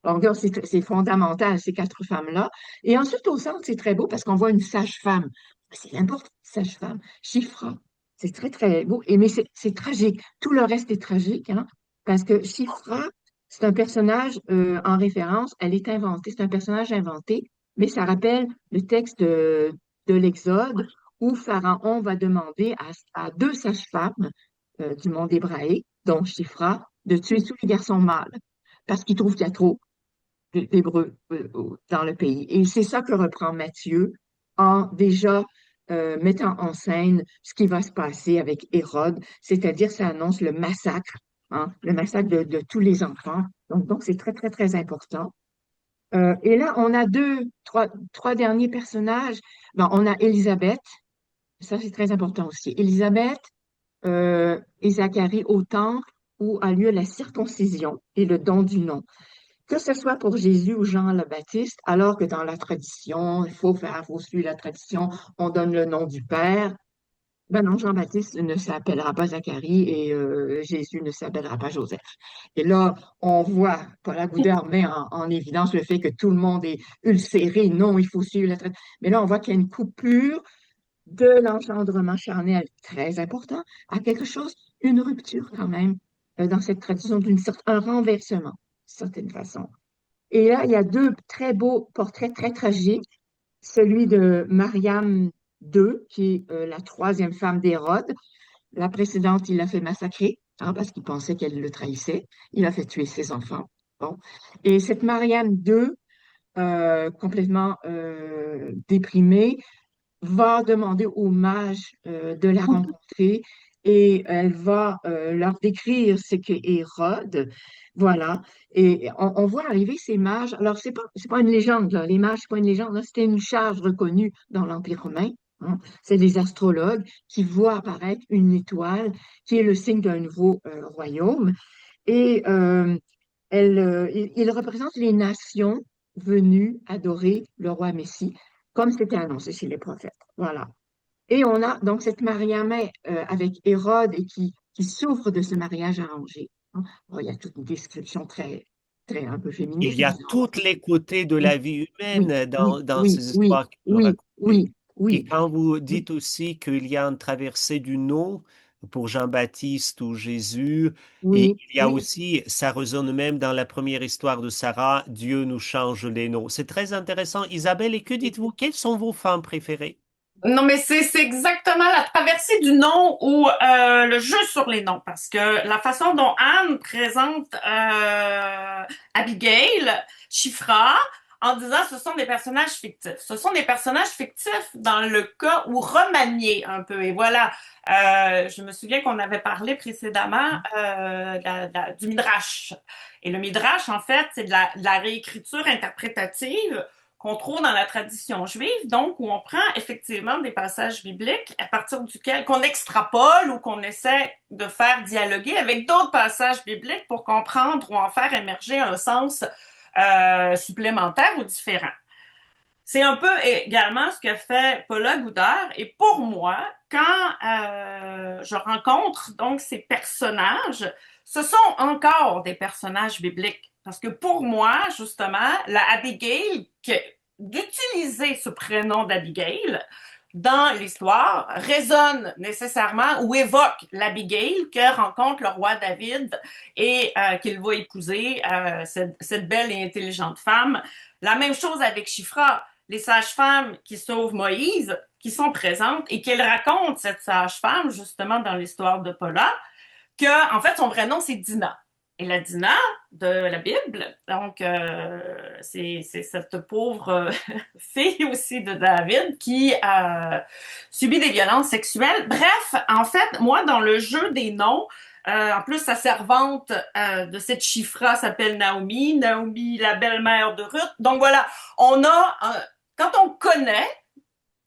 Donc, là, c'est fondamental, ces quatre femmes-là. Et ensuite, au centre, c'est très beau parce qu'on voit une sage-femme. C'est important, sage-femme. Shifra. C'est très, très beau. Mais c'est tragique. Tout le reste est tragique, hein, parce que Shifra, c'est un personnage en référence. Elle est inventée. C'est un personnage inventé, mais ça rappelle le texte de l'Exode où Pharaon va demander à deux sages-femmes du monde hébraïque, dont Shifra, de tuer tous les garçons mâles parce qu'il trouve qu'il y a trop d'Hébreux dans le pays. Et c'est ça que reprend Matthieu en déjà mettant en scène ce qui va se passer avec Hérode, c'est-à-dire ça annonce le massacre, hein, le massacre de tous les enfants. Donc c'est très, très, très important. Et là, on a trois derniers personnages. Ben, on a Élisabeth, ça c'est très important aussi. Élisabeth et Zacharie au temple où a lieu la circoncision et le don du nom. Que ce soit pour Jésus ou Jean le Baptiste, alors que dans la tradition, faut suivre la tradition, on donne le nom du Père. Ben non, Jean-Baptiste ne s'appellera pas Zacharie et Jésus ne s'appellera pas Joseph. Et là, on voit, Paul Agouder met en évidence le fait que tout le monde est ulcéré. Non, il faut suivre la tradition. Mais là, on voit qu'il y a une coupure de l'engendrement charnel très important à quelque chose, une rupture quand même dans cette tradition un renversement, d'une certaine façon. Et là, il y a deux très beaux portraits très tragiques. Celui de Mariam II, qui est la troisième femme d'Hérode. La précédente, il l'a fait massacrer, hein, parce qu'il pensait qu'elle le trahissait. Il a fait tuer ses enfants. Bon. Et cette Mariam II, complètement déprimée, va demander aux mages de la rencontrer et elle va leur décrire ce qu'est Hérode. Voilà. Et on voit arriver ces mages. Alors, c'est pas une légende, là. Les mages, c'est pas une légende, là. C'était une charge reconnue dans l'Empire romain. Hein. C'est des astrologues qui voient apparaître une étoile qui est le signe d'un nouveau royaume. Et il représente les nations venues adorer le roi Messie, comme c'était annoncé chez les prophètes. Voilà. Et on a donc cette Mariamè avec Hérode et qui souffre de ce mariage arrangé. Hein. Bon, il y a toute une description très un peu Il féministe, y a évidemment. tous les côtés de la Oui, vie oui, humaine oui, dans oui, ces oui, histoires qu'il nous oui, racontait. oui, Et oui, quand vous oui, dites aussi qu'il y a une traversée du nom pour Jean-Baptiste ou Jésus, et oui, il y a oui. aussi, ça résonne même dans la première histoire de Sarah, Dieu nous change les noms. C'est très intéressant. Isabelle, et que dites-vous? Quelles sont vos femmes préférées? Non, mais c'est exactement la traversée du nom ou le jeu sur les noms, parce que la façon dont Anne présente Abigail, Shifra, en disant ce sont des personnages fictifs. Ce sont des personnages fictifs dans le cas où remaniés un peu. Et voilà, je me souviens qu'on avait parlé précédemment du Midrash. Et le Midrash, en fait, c'est de la réécriture interprétative qu'on trouve dans la tradition juive, donc où on prend effectivement des passages bibliques à partir duquel qu'on extrapole ou qu'on essaie de faire dialoguer avec d'autres passages bibliques pour comprendre ou en faire émerger un sens supplémentaire ou différent. C'est un peu également ce que fait Paula Goudard. Et pour moi, quand je rencontre donc ces personnages, ce sont encore des personnages bibliques. Parce que pour moi, justement, la Abigail, d'utiliser ce prénom d'Abigail dans l'histoire résonne nécessairement ou évoque l'Abigail que rencontre le roi David et qu'il va épouser cette belle et intelligente femme. La même chose avec Shifra, les sages-femmes qui sauvent Moïse, qui sont présentes et qu'elle raconte cette sage-femme justement dans l'histoire de Paula, que en fait son vrai nom c'est Dina. Et la Dina de la Bible, donc c'est cette pauvre fille aussi de David qui subit des violences sexuelles. Bref, en fait, moi dans le jeu des noms, en plus, sa servante de cette Shifra s'appelle Naomi, Naomi la belle-mère de Ruth. Donc voilà, on a, quand on connaît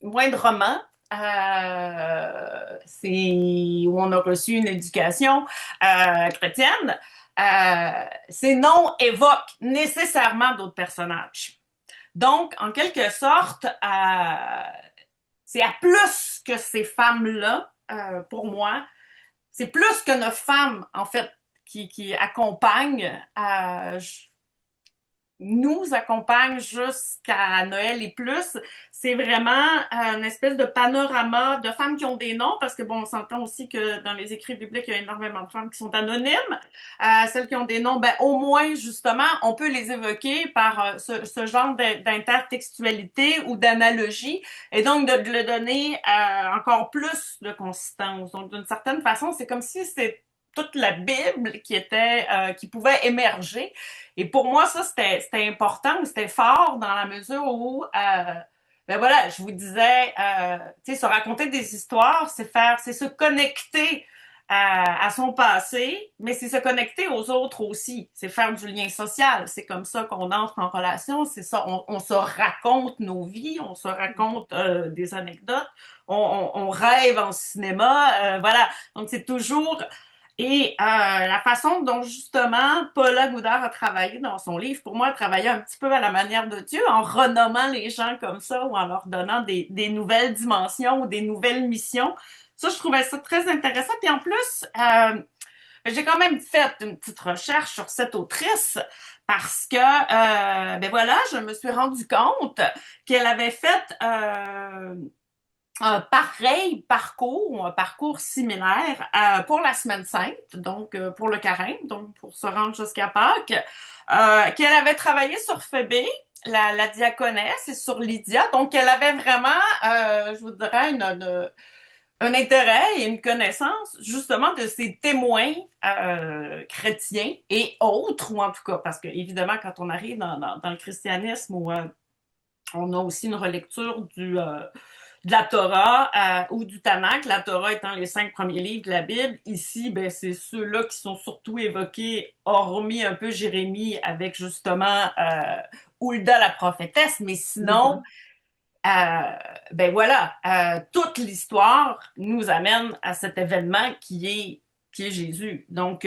moindrement, c'est où on a reçu une éducation chrétienne, ces noms évoquent nécessairement d'autres personnages. Donc, en quelque sorte, c'est à plus que ces femmes-là, pour moi, c'est plus que 9 femmes, en fait, qui accompagnent, nous accompagnent jusqu'à Noël et plus. C'est vraiment une espèce de panorama de femmes qui ont des noms, parce que bon, on s'entend aussi que dans les écrits bibliques, il y a énormément de femmes qui sont anonymes. Celles qui ont des noms, ben au moins, justement, on peut les évoquer par ce genre d'intertextualité ou d'analogie, et donc de le donner encore plus de consistance. Donc, d'une certaine façon, c'est comme si c'était toute la Bible qui pouvait émerger. Et pour moi, ça, c'était important, c'était fort dans la mesure où, ben voilà, je vous disais, tu sais, se raconter des histoires, c'est se connecter à son passé, mais c'est se connecter aux autres aussi. C'est faire du lien social. C'est comme ça qu'on entre en relation. C'est ça, on se raconte nos vies, on se raconte des anecdotes, on rêve en cinéma, voilà. Donc c'est toujours la façon dont justement Paula Goudard a travaillé dans son livre, pour moi, elle travaillait un petit peu à la manière de Dieu, en renommant les gens comme ça ou en leur donnant des nouvelles dimensions ou des nouvelles missions. Ça, je trouvais ça très intéressant. Puis en plus, j'ai quand même fait une petite recherche sur cette autrice parce que, ben voilà, je me suis rendu compte qu'elle avait fait un pareil parcours ou un parcours similaire pour la Semaine Sainte, donc pour le Carême, donc pour se rendre jusqu'à Pâques, qu'elle avait travaillé sur Phébé, la diaconesse, et sur Lydia, donc elle avait vraiment, je vous dirais, un intérêt et une connaissance justement de ces témoins chrétiens et autres, ou en tout cas, parce que évidemment, quand on arrive dans le christianisme ou On a aussi une relecture de la Torah ou du Tanakh, la Torah étant les 5 premiers livres de la Bible. Ici, ben, c'est ceux-là qui sont surtout évoqués, hormis un peu Jérémie avec justement Hulda la prophétesse, mais sinon, euh, ben voilà, toute l'histoire nous amène à cet événement qui est Jésus. Donc,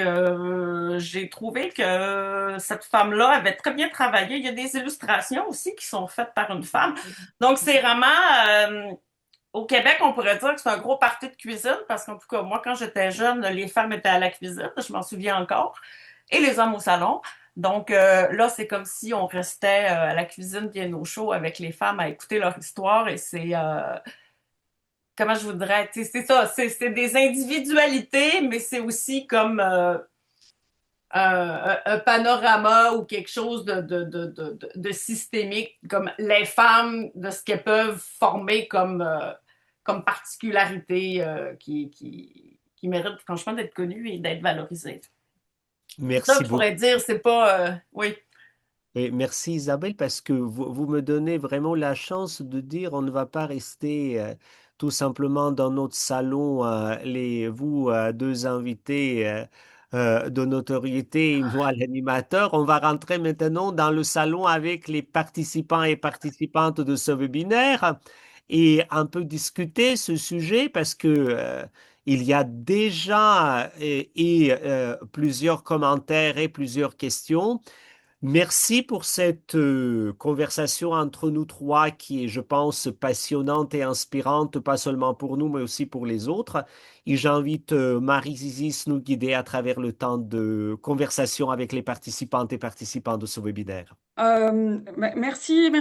j'ai trouvé que cette femme-là avait très bien travaillé. Il y a des illustrations aussi qui sont faites par une femme. Donc, c'est vraiment, au Québec, on pourrait dire que c'est un gros party de cuisine parce qu'en tout cas, moi, quand j'étais jeune, les femmes étaient à la cuisine, je m'en souviens encore, et les hommes au salon. Donc là, c'est comme si on restait à la cuisine bien au chaud avec les femmes à écouter leur histoire et c'est, comment je voudrais, c'est ça, c'est des individualités, mais c'est aussi comme un panorama ou quelque chose de systémique, comme les femmes, de ce qu'elles peuvent former comme particularité qui mérite franchement d'être connue et d'être valorisée. C'est ça Merci que je pourrais beaucoup. dire, c'est pas... oui. Et merci Isabelle parce que vous me donnez vraiment la chance de dire on ne va pas rester tout simplement dans notre salon, vous deux invités de notoriété et moi l'animateur. On va rentrer maintenant dans le salon avec les participants et participantes de ce webinaire et un peu discuter ce sujet parce que il y a déjà plusieurs commentaires et plusieurs questions. Merci pour cette conversation entre nous trois qui est, je pense, passionnante et inspirante, pas seulement pour nous, mais aussi pour les autres. Et j'invite Marie-Zizis nous guider à travers le temps de conversation avec les participantes et participants de ce webinaire. Merci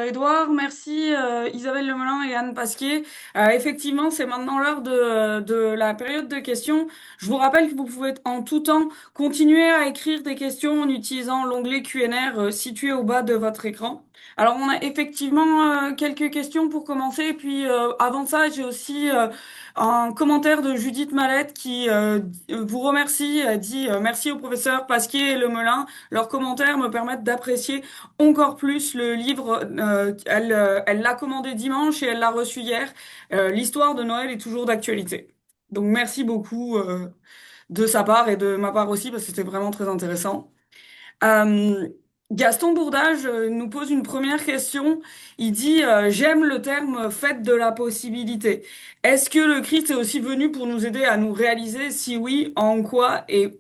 Edouard, merci Isabelle Lemelin et Anne Pasquier. Effectivement, c'est maintenant l'heure de la période de questions. Je vous rappelle que vous pouvez en tout temps continuer à écrire des questions en utilisant l'onglet Q&R situé au bas de votre écran. Alors, on a effectivement quelques questions pour commencer. Et puis, avant ça, j'ai aussi un commentaire de Judith Mallette qui vous remercie, dit merci au professeur Pasquier et Lemelin. Leurs commentaires me permettent d'apprécier encore plus le livre. Elle l'a commandé dimanche et elle l'a reçu hier. L'histoire de Noël est toujours d'actualité. Donc merci beaucoup de sa part et de ma part aussi parce que c'était vraiment très intéressant. Euh, Gaston Bourdage nous pose une première question. Il dit j'aime le terme fête de la possibilité. Est-ce que le Christ est aussi venu pour nous aider à nous réaliser? Si oui, en quoi et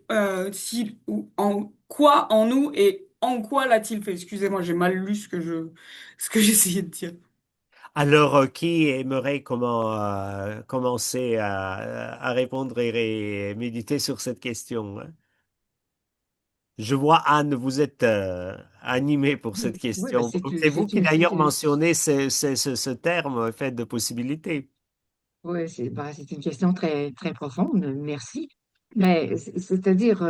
si ou en quoi en nous et en quoi l'a-t-il fait? Excusez-moi, j'ai mal lu ce que j'essayais de dire. Alors, qui aimerait commencer à répondre et méditer sur cette question, hein? Je vois Anne, vous êtes animée pour cette Oui, ben question. C'est vous qui d'ailleurs mentionnez ce terme, fait de possibilités. ouais, c'est une question très, très profonde, merci. Mais c'est-à-dire,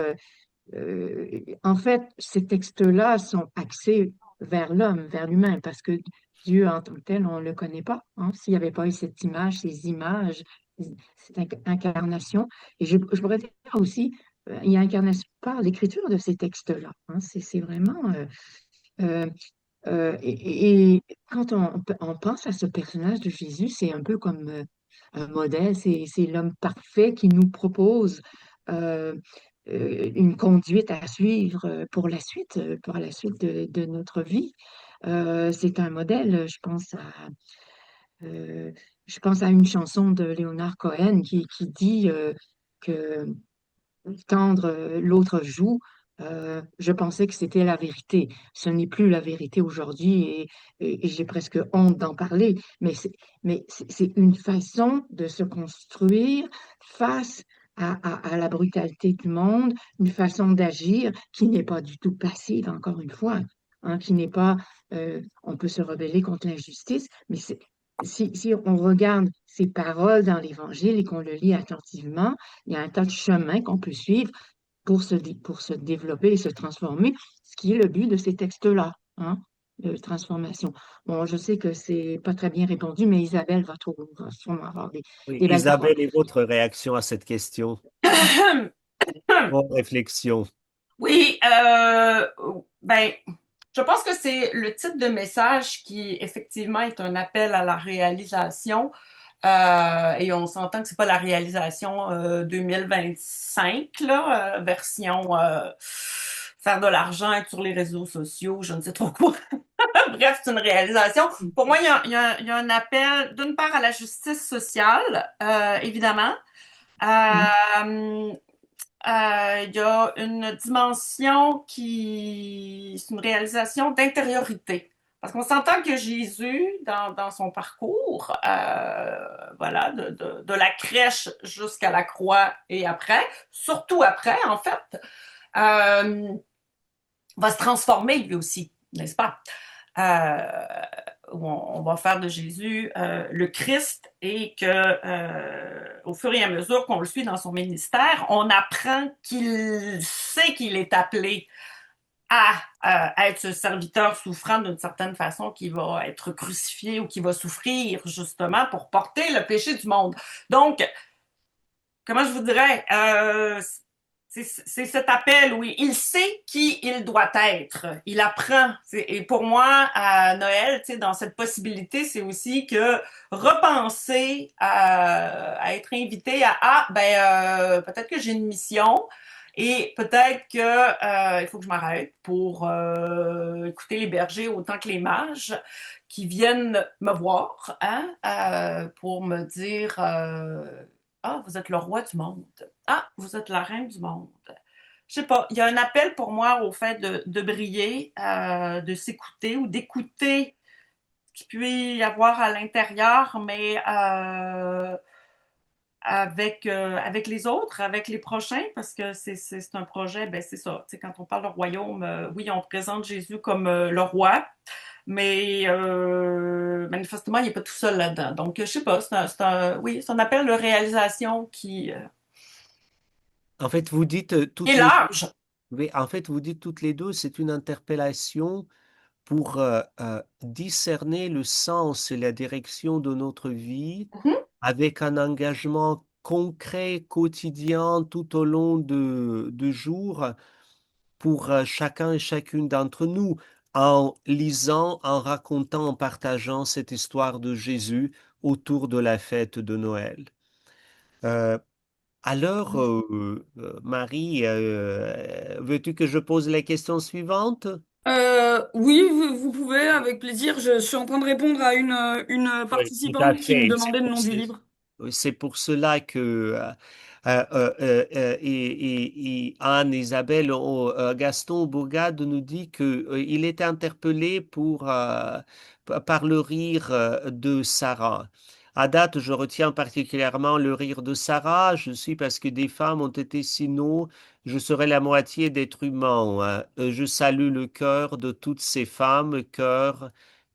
en fait, ces textes-là sont axés vers l'homme, vers l'humain, parce que Dieu en tant que tel, on ne le connaît pas, hein. S'il n'y avait pas eu cette image, ces images, cette incarnation, et je pourrais dire aussi, il y a incarnation par l'écriture de ces textes-là, hein. C'est vraiment... euh, et quand on pense à ce personnage de Jésus, c'est un peu comme un modèle, c'est l'homme parfait qui nous propose euh, une conduite à suivre pour la suite de notre vie. C'est un modèle, euh, je pense à une chanson de Léonard Cohen qui dit que tendre l'autre joue, je pensais que c'était la vérité. Ce n'est plus la vérité aujourd'hui et j'ai presque honte d'en parler, c'est une façon de se construire face à la brutalité du monde, une façon d'agir qui n'est pas du tout passive, encore une fois, hein, qui n'est pas, on peut se rebeller contre l'injustice, si on regarde ces paroles dans l'Évangile et qu'on le lit attentivement, il y a un tas de chemins qu'on peut suivre pour se développer et se transformer, ce qui est le but de ces textes-là, hein, de transformation. Bon, je sais que c'est pas très bien répondu, mais Isabelle va sûrement avoir Oui, des belles paroles. Isabelle, et votre réaction à cette question? Vos réflexions. Oui, ben, Je pense que c'est le type de message qui effectivement est un appel à la réalisation. Et on s'entend que c'est pas la réalisation 2025, là, version faire de l'argent, être sur les réseaux sociaux, je ne sais trop quoi. Bref, c'est une réalisation. Pour moi, il y a un appel d'une part à la justice sociale, évidemment. Mhm. Euh, il y a une dimension c'est une réalisation d'intériorité. Parce qu'on s'entend que Jésus, dans son parcours, voilà, de la crèche jusqu'à la croix et après, surtout après, en fait, euh, va se transformer lui aussi, n'est-ce pas? Euh, on va faire de Jésus le Christ et que au fur et à mesure qu'on le suit dans son ministère, on apprend qu'il sait qu'il est appelé à être ce serviteur souffrant d'une certaine façon qui va être crucifié ou qui va souffrir justement pour porter le péché du monde. Donc, comment je vous dirais, c'est cet appel, oui. Il sait qui il doit être. Il apprend. Et pour moi, à Noël, dans cette possibilité, c'est aussi que repenser à être invité peut-être que j'ai une mission et peut-être que il faut que je m'arrête pour écouter les bergers autant que les mages qui viennent me voir, hein, pour me dire ah, vous êtes le roi du monde. Ah, vous êtes la reine du monde. Je sais pas, il y a un appel pour moi au fait de briller, de s'écouter ou d'écouter ce qu'il peut y avoir à l'intérieur, mais avec les autres, avec les prochains, parce que c'est un projet, ben c'est ça. Tu sais, quand on parle de royaume, oui, on présente Jésus comme le roi, mais manifestement, il n'est pas tout seul là-dedans. Donc, je sais pas, oui, c'est un appel de réalisation En fait, vous dites qui est toutes les deux, large. en fait, vous dites toutes les deux, c'est une interpellation pour discerner le sens et la direction de notre vie Mhm. avec un engagement concret, quotidien, tout au long de jours pour chacun et chacune d'entre nous, en lisant, en racontant, en partageant cette histoire de Jésus autour de la fête de Noël. Euh, alors, Marie, veux-tu que je pose la question suivante? Oui, vous pouvez, avec plaisir. Je suis en train de répondre à une Oui, tout à participante qui me fait. demandait le nom du livre. C'est pour cela que et Anne, Isabelle, Gaston Bourgade nous dit que il était interpellé par le rire de Sarah. À date, je retiens particulièrement le rire de Sarah. Je suis parce que des femmes ont été sinon, je serais la moitié d'être humain, hein. Je salue le cœur de toutes ces femmes, cœur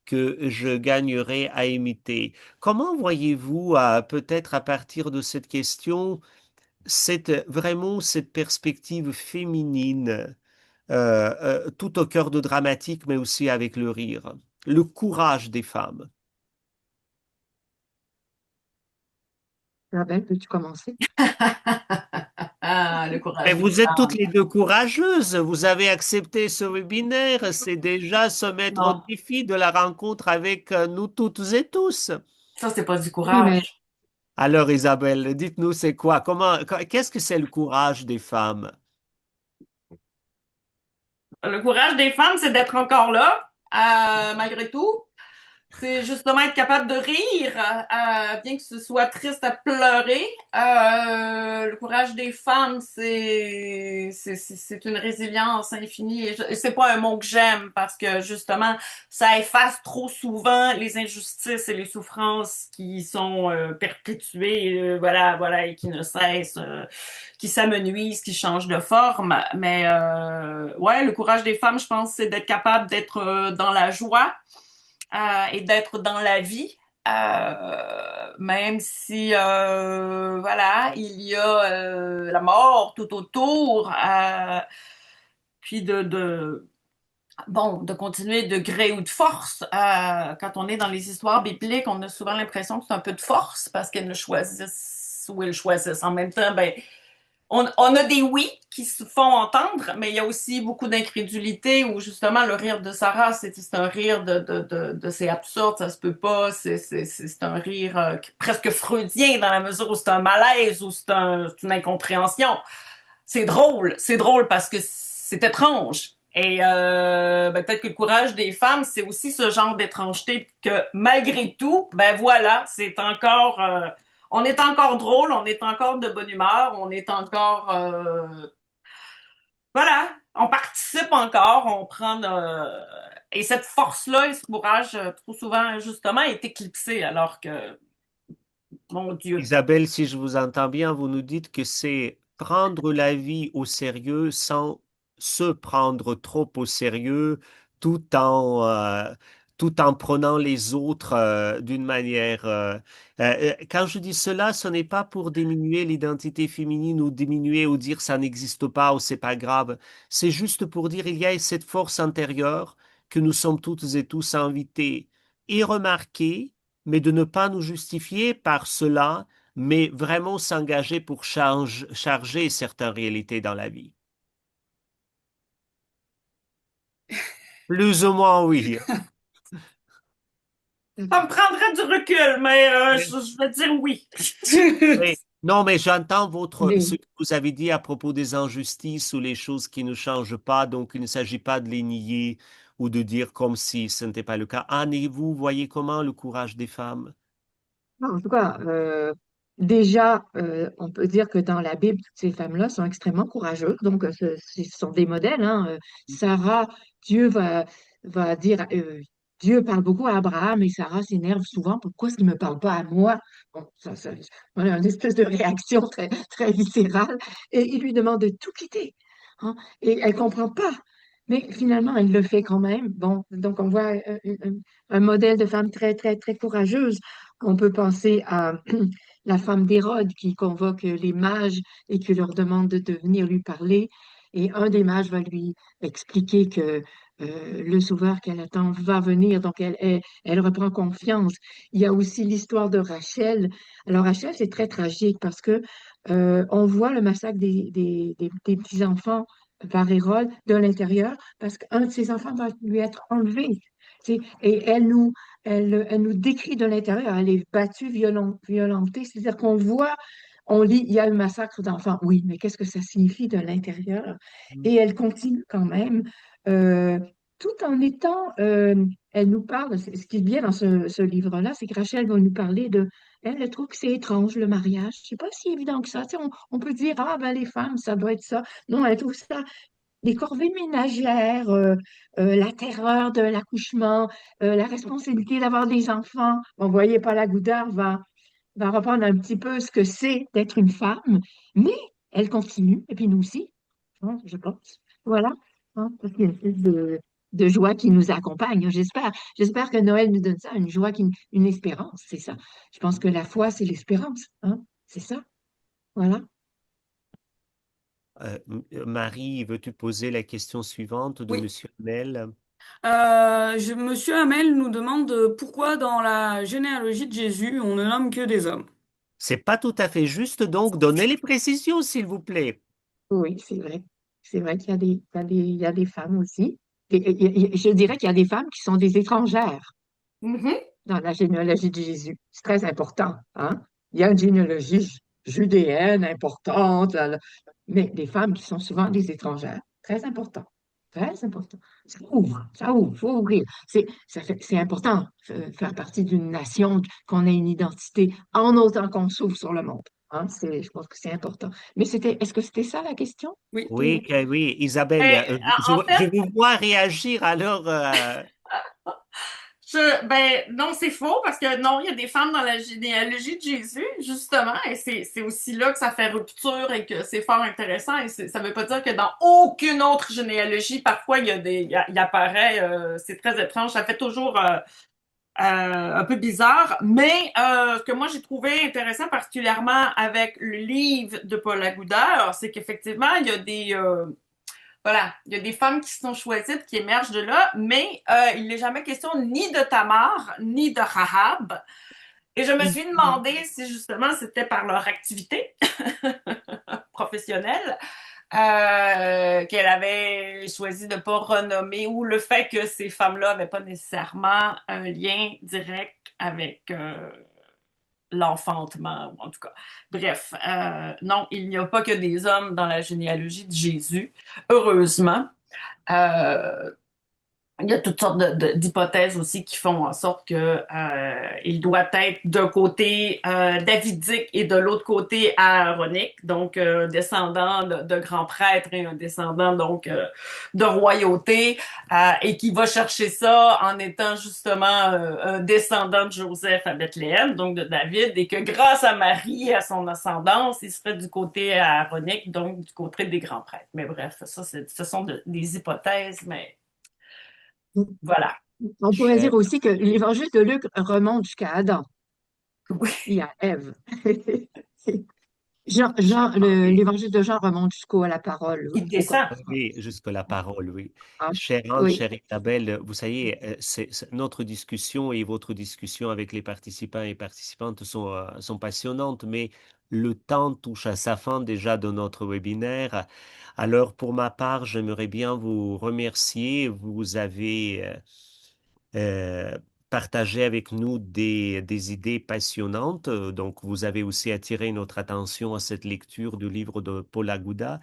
que je gagnerai à imiter. Comment voyez-vous, peut-être à partir de cette question, vraiment cette perspective féminine, tout au cœur de dramatique, mais aussi avec le rire, le courage des femmes? Isabelle, peux-tu commencer? Ah, le Mais courage des vous êtes toutes femmes. les deux courageuses, vous avez accepté ce webinaire, c'est déjà se mettre au Non, défi de la rencontre avec nous toutes et tous. ça, c'est pas du Oui, mais courage. Alors Isabelle, dites-nous c'est quoi? Qu'est-ce que c'est le courage des femmes? Le courage des femmes, c'est d'être encore là, malgré tout. C'est justement être capable de rire, bien que ce soit triste à pleurer. Le courage des femmes, c'est une résilience infinie. Et c'est pas un mot que j'aime parce que justement, ça efface trop souvent les injustices et les souffrances qui sont perpétuées, voilà, et qui ne cessent, qui s'amenuisent, qui changent de forme. Mais ouais, le courage des femmes, je pense, c'est d'être capable d'être dans la joie et d'être dans la vie, même si voilà, il y a la mort tout autour, puis bon, de continuer de gré ou de force. Quand on est dans les histoires bibliques, on a souvent l'impression que c'est un peu de force parce qu'elles ne choisissent ou elles choisissent. En même temps, ben, On a des oui qui se font entendre, mais il y a aussi beaucoup d'incrédulité où justement le rire de Sarah, c'est un rire de c'est absurde, ça se peut pas, c'est un rire presque freudien dans la mesure où c'est un malaise ou c'est une incompréhension. C'est drôle parce que c'est étrange. Et ben, peut-être que le courage des femmes, c'est aussi ce genre d'étrangeté que malgré tout, ben voilà, on est encore drôle, on est encore de bonne humeur, on est encore, voilà, on participe encore, et cette force-là et ce courage, trop souvent, justement, est éclipsé alors que, mon Dieu. Isabelle, si je vous entends bien, vous nous dites que c'est prendre la vie au sérieux sans se prendre trop au sérieux, tout en, euh, tout en prenant les autres d'une manière... quand je dis cela, ce n'est pas pour diminuer l'identité féminine ou diminuer ou dire ça n'existe pas ou c'est pas grave. C'est juste pour dire il y a cette force intérieure que nous sommes toutes et tous invités et remarquer, mais de ne pas nous justifier par cela, mais vraiment s'engager pour charger certaines réalités dans la vie. Plus ou moins, oui. Ça me prendrait du recul, mais Oui. je vais dire oui. Oui. Non, mais j'entends ce Mais que vous avez dit à propos des injustices ou les choses qui ne changent pas, donc il ne s'agit pas de les nier ou de dire comme si ce n'était pas le cas. Anne, et vous voyez comment le courage des femmes? non, en tout cas, déjà, on peut dire que dans la Bible, toutes ces femmes-là sont extrêmement courageuses. Donc, ce sont des modèles, hein. Sarah, Dieu va dire, Dieu parle beaucoup à Abraham et Sarah s'énerve souvent. Pourquoi est-ce qu'il ne me parle pas à moi? Bon, voilà, une espèce de réaction très, très viscérale. Et il lui demande de tout quitter, hein. Et elle ne comprend pas. Mais finalement, elle le fait quand même. Bon, donc on voit un modèle de femme très, très, très courageuse. On peut penser à la femme d'Hérode qui convoque les mages et qui leur demande de venir lui parler. Et un des mages va lui expliquer que le sauveur qu'elle attend va venir. Donc, elle reprend confiance. Il y a aussi l'histoire de Rachel. Alors, Rachel, c'est très tragique parce que on voit le massacre des petits-enfants par Hérode de l'intérieur parce qu'un de ses enfants va lui être enlevé. Et elle nous décrit de l'intérieur. Elle est battue, violentée. C'est-à-dire qu'on voit, on lit, il y a un massacre d'enfants. Oui, mais qu'est-ce que ça signifie de l'intérieur? Et elle continue quand même, euh, tout en étant, elle nous parle, ce qui est bien dans ce livre-là, c'est que Rachel va nous parler de, elle trouve que c'est étrange le mariage. C'est pas si évident que ça. Tu sais, on peut dire, ah ben les femmes, ça doit être ça. Non, elle trouve ça les corvées ménagères, la terreur de l'accouchement, la responsabilité d'avoir des enfants. Bon, vous voyez, Paula Goudard va reprendre un petit peu ce que c'est d'être une femme, mais elle continue, et puis nous aussi, hein, je pense. Voilà, hein, parce qu'il y a une espèce de joie qui nous accompagne. J'espère que Noël nous donne ça, une joie, une espérance, c'est ça. Je pense que la foi, c'est l'espérance, hein, c'est ça. Voilà. Marie, veux-tu poser la question suivante de Oui. Monsieur Hamel? Monsieur Hamel nous demande pourquoi dans la généalogie de Jésus, on ne nomme que des hommes. C'est pas tout à fait juste, donc donnez les précisions, s'il vous plaît. Oui, c'est vrai. C'est vrai qu'il y a il y a des femmes aussi. Je dirais qu'il y a des femmes qui sont des étrangères Mhm. dans la généalogie de Jésus. C'est très important, hein? Il y a une généalogie judéenne importante, là, là. Mais des femmes qui sont souvent des étrangères. Très important. Très important. Ça ouvre, faut ouvrir. C'est important, faire partie d'une nation, qu'on ait une identité, en autant qu'on s'ouvre sur le monde. Hein? Je pense que c'est important. Mais est-ce que c'était ça la question? Oui. Oui, oui, Isabelle, Et, en je fait, vous vois réagir, alors ben non, c'est faux parce que non, il y a des femmes dans la généalogie de Jésus, justement, et c'est aussi là que ça fait rupture et que c'est fort intéressant. Et ça veut pas dire que dans aucune autre généalogie, parfois il apparaît, c'est très étrange, ça fait toujours un peu bizarre, mais ce que moi j'ai trouvé intéressant particulièrement avec le livre de Paul Lagoudère, c'est qu'effectivement il y a voilà, il y a des femmes qui sont choisies, qui émergent de là, mais il n'est jamais question ni de Tamar, ni de Rahab. Et je me suis Mhm. demandé si justement c'était par leur activité professionnelle qu'elle avait choisi de pas renommer, ou le fait que ces femmes-là n'avaient pas nécessairement un lien direct avec l'enfantement, ou en tout cas. Bref, non, il n'y a pas que des hommes dans la généalogie de Jésus, heureusement. Euh, il y a toutes sortes d'hypothèses aussi qui font en sorte que il doit être d'un côté davidique et de l'autre côté aaronique, donc descendant de grands prêtres et un descendant donc de royauté, et qui va chercher ça en étant justement un descendant de Joseph à Bethléem, donc de David, et que grâce à Marie et à son ascendance, il serait du côté aaronique, donc du côté des grands prêtres. Mais bref, ça, ce sont des hypothèses, mais voilà. On pourrait dire Cher, aussi que l'évangile de Luc remonte jusqu'à Adam Oui, et à Ève. cher L'évangile de Jean remonte jusqu'à la parole, il au descend. commencement. Oui, jusque la parole, oui. Ah, Chère Anne, oui. chère Isabelle, vous savez, notre discussion et votre discussion avec les participants et participantes sont passionnantes, mais le temps touche à sa fin déjà de notre webinaire. Alors, pour ma part, j'aimerais bien vous remercier. Vous avez partagé avec nous des idées passionnantes. Donc, vous avez aussi attiré notre attention à cette lecture du livre de Paul Agouda.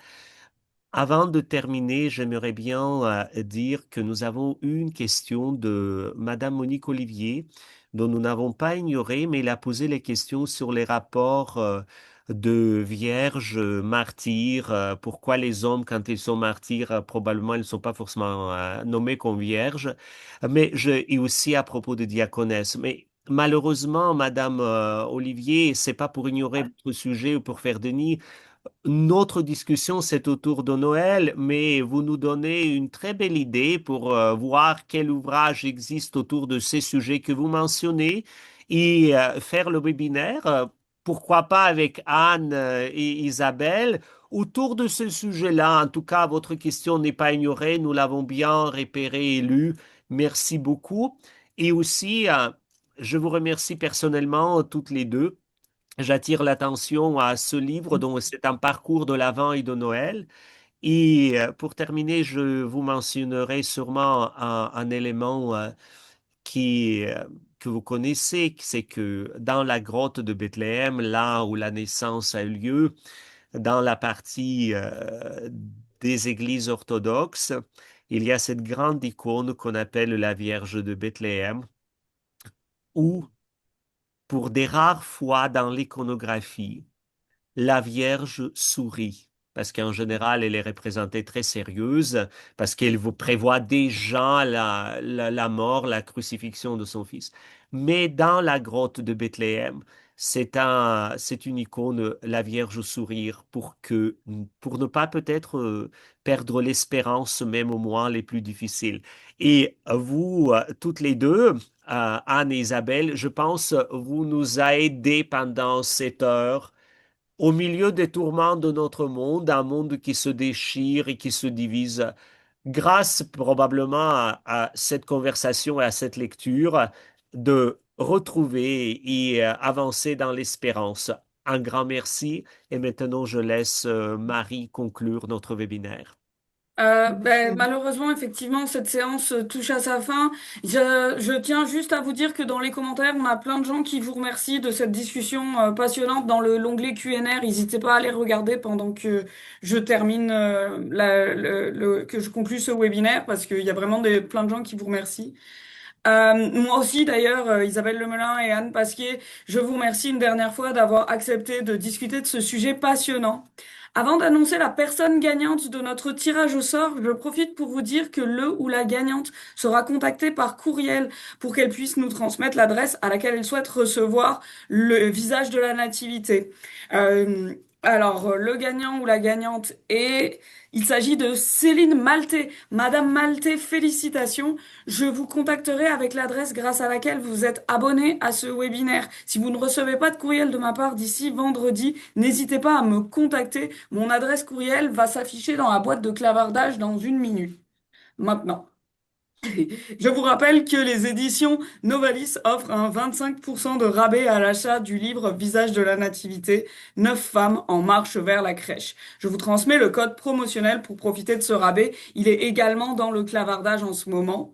Avant de terminer, j'aimerais bien dire que nous avons eu une question de Madame Monique Olivier, dont nous n'avons pas ignoré, mais elle a posé les questions sur les rapports de vierges martyrs. Pourquoi les hommes, quand ils sont martyrs, probablement ils ne sont pas forcément nommés comme vierges, et aussi à propos de diaconesses. Mais malheureusement, Madame Olivier, c'est pas pour ignorer votre sujet ou pour faire déni. Notre discussion, c'est autour de Noël, mais vous nous donnez une très belle idée pour voir quel ouvrage existe autour de ces sujets que vous mentionnez et faire le webinaire, pourquoi pas avec Anne et Isabelle, autour de ce sujet-là. En tout cas, votre question n'est pas ignorée, nous l'avons bien repérée et lue. Merci beaucoup. Et aussi, je vous remercie personnellement toutes les deux. J'attire l'attention à ce livre dont c'est un parcours de l'Avent et de Noël. Et pour terminer, je vous mentionnerai sûrement un élément qui, que vous connaissez, c'est que dans la grotte de Bethléem, là où la naissance a eu lieu, dans la partie des églises orthodoxes, il y a cette grande icône qu'on appelle la Vierge de Bethléem, où, pour des rares fois dans l'iconographie, la Vierge sourit, parce qu'en général, elle est représentée très sérieuse, parce qu'elle vous prévoit déjà la mort, la crucifixion de son fils. Mais dans la grotte de Bethléem, c'est une icône, la Vierge sourire, pour ne pas peut-être perdre l'espérance, même au moment les plus difficiles. Et vous, toutes les deux, Anne et Isabelle, je pense, vous nous a aidés pendant cette heure au milieu des tourments de notre monde, un monde qui se déchire et qui se divise, grâce probablement à cette conversation et à cette lecture, de retrouver et avancer dans l'espérance. Un grand merci et maintenant je laisse Marie conclure notre webinaire. Malheureusement, effectivement, cette séance touche à sa fin. Je tiens juste à vous dire que dans les commentaires, on a plein de gens qui vous remercient de cette discussion passionnante dans l'onglet Q&R. N'hésitez pas à les regarder pendant que je termine, que je conclue ce webinaire, parce qu'il y a vraiment plein de gens qui vous remercient. Moi aussi, d'ailleurs, Isabelle Lemelin et Anne Pasquier, je vous remercie une dernière fois d'avoir accepté de discuter de ce sujet passionnant. Avant d'annoncer la personne gagnante de notre tirage au sort, je profite pour vous dire que le ou la gagnante sera contactée par courriel pour qu'elle puisse nous transmettre l'adresse à laquelle elle souhaite recevoir le visage de la nativité. Le gagnant ou la gagnante est... Il s'agit de Céline Maltais. Madame Maltais, félicitations. Je vous contacterai avec l'adresse grâce à laquelle vous êtes abonné à ce webinaire. Si vous ne recevez pas de courriel de ma part d'ici vendredi, n'hésitez pas à me contacter. Mon adresse courriel va s'afficher dans la boîte de clavardage dans 1 minute. Maintenant. Je vous rappelle que les éditions Novalis offrent un 25% de rabais à l'achat du livre Visage de la Nativité, 9 femmes en marche vers la crèche. Je vous transmets le code promotionnel pour profiter de ce rabais. Il est également dans le clavardage en ce moment.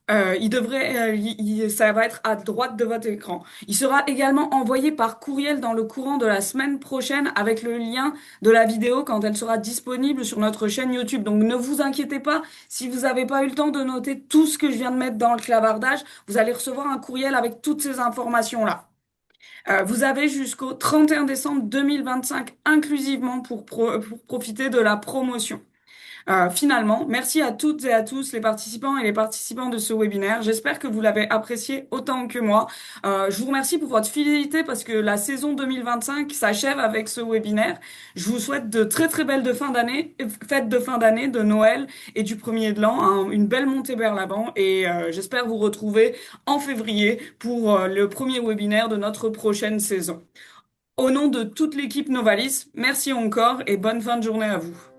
Ça va être à droite de votre écran. Il sera également envoyé par courriel dans le courant de la semaine prochaine avec le lien de la vidéo quand elle sera disponible sur notre chaîne YouTube. Donc ne vous inquiétez pas si vous n'avez pas eu le temps de noter tout ce que je viens de mettre dans le clavardage. Vous allez recevoir un courriel avec toutes ces informations-là. Vous avez jusqu'au 31 décembre 2025 inclusivement pour profiter de la promotion. Finalement, merci à toutes et à tous les participants et les participants de ce webinaire. J'espère que vous l'avez apprécié autant que moi. Je vous remercie pour votre fidélité parce que la saison 2025 s'achève avec ce webinaire. Je vous souhaite de très très belles fêtes de fin d'année, de Noël et du premier de l'an, hein, une belle montée vers l'avant et j'espère vous retrouver en février pour le premier webinaire de notre prochaine saison. Au nom de toute l'équipe Novalis, merci encore et bonne fin de journée à vous.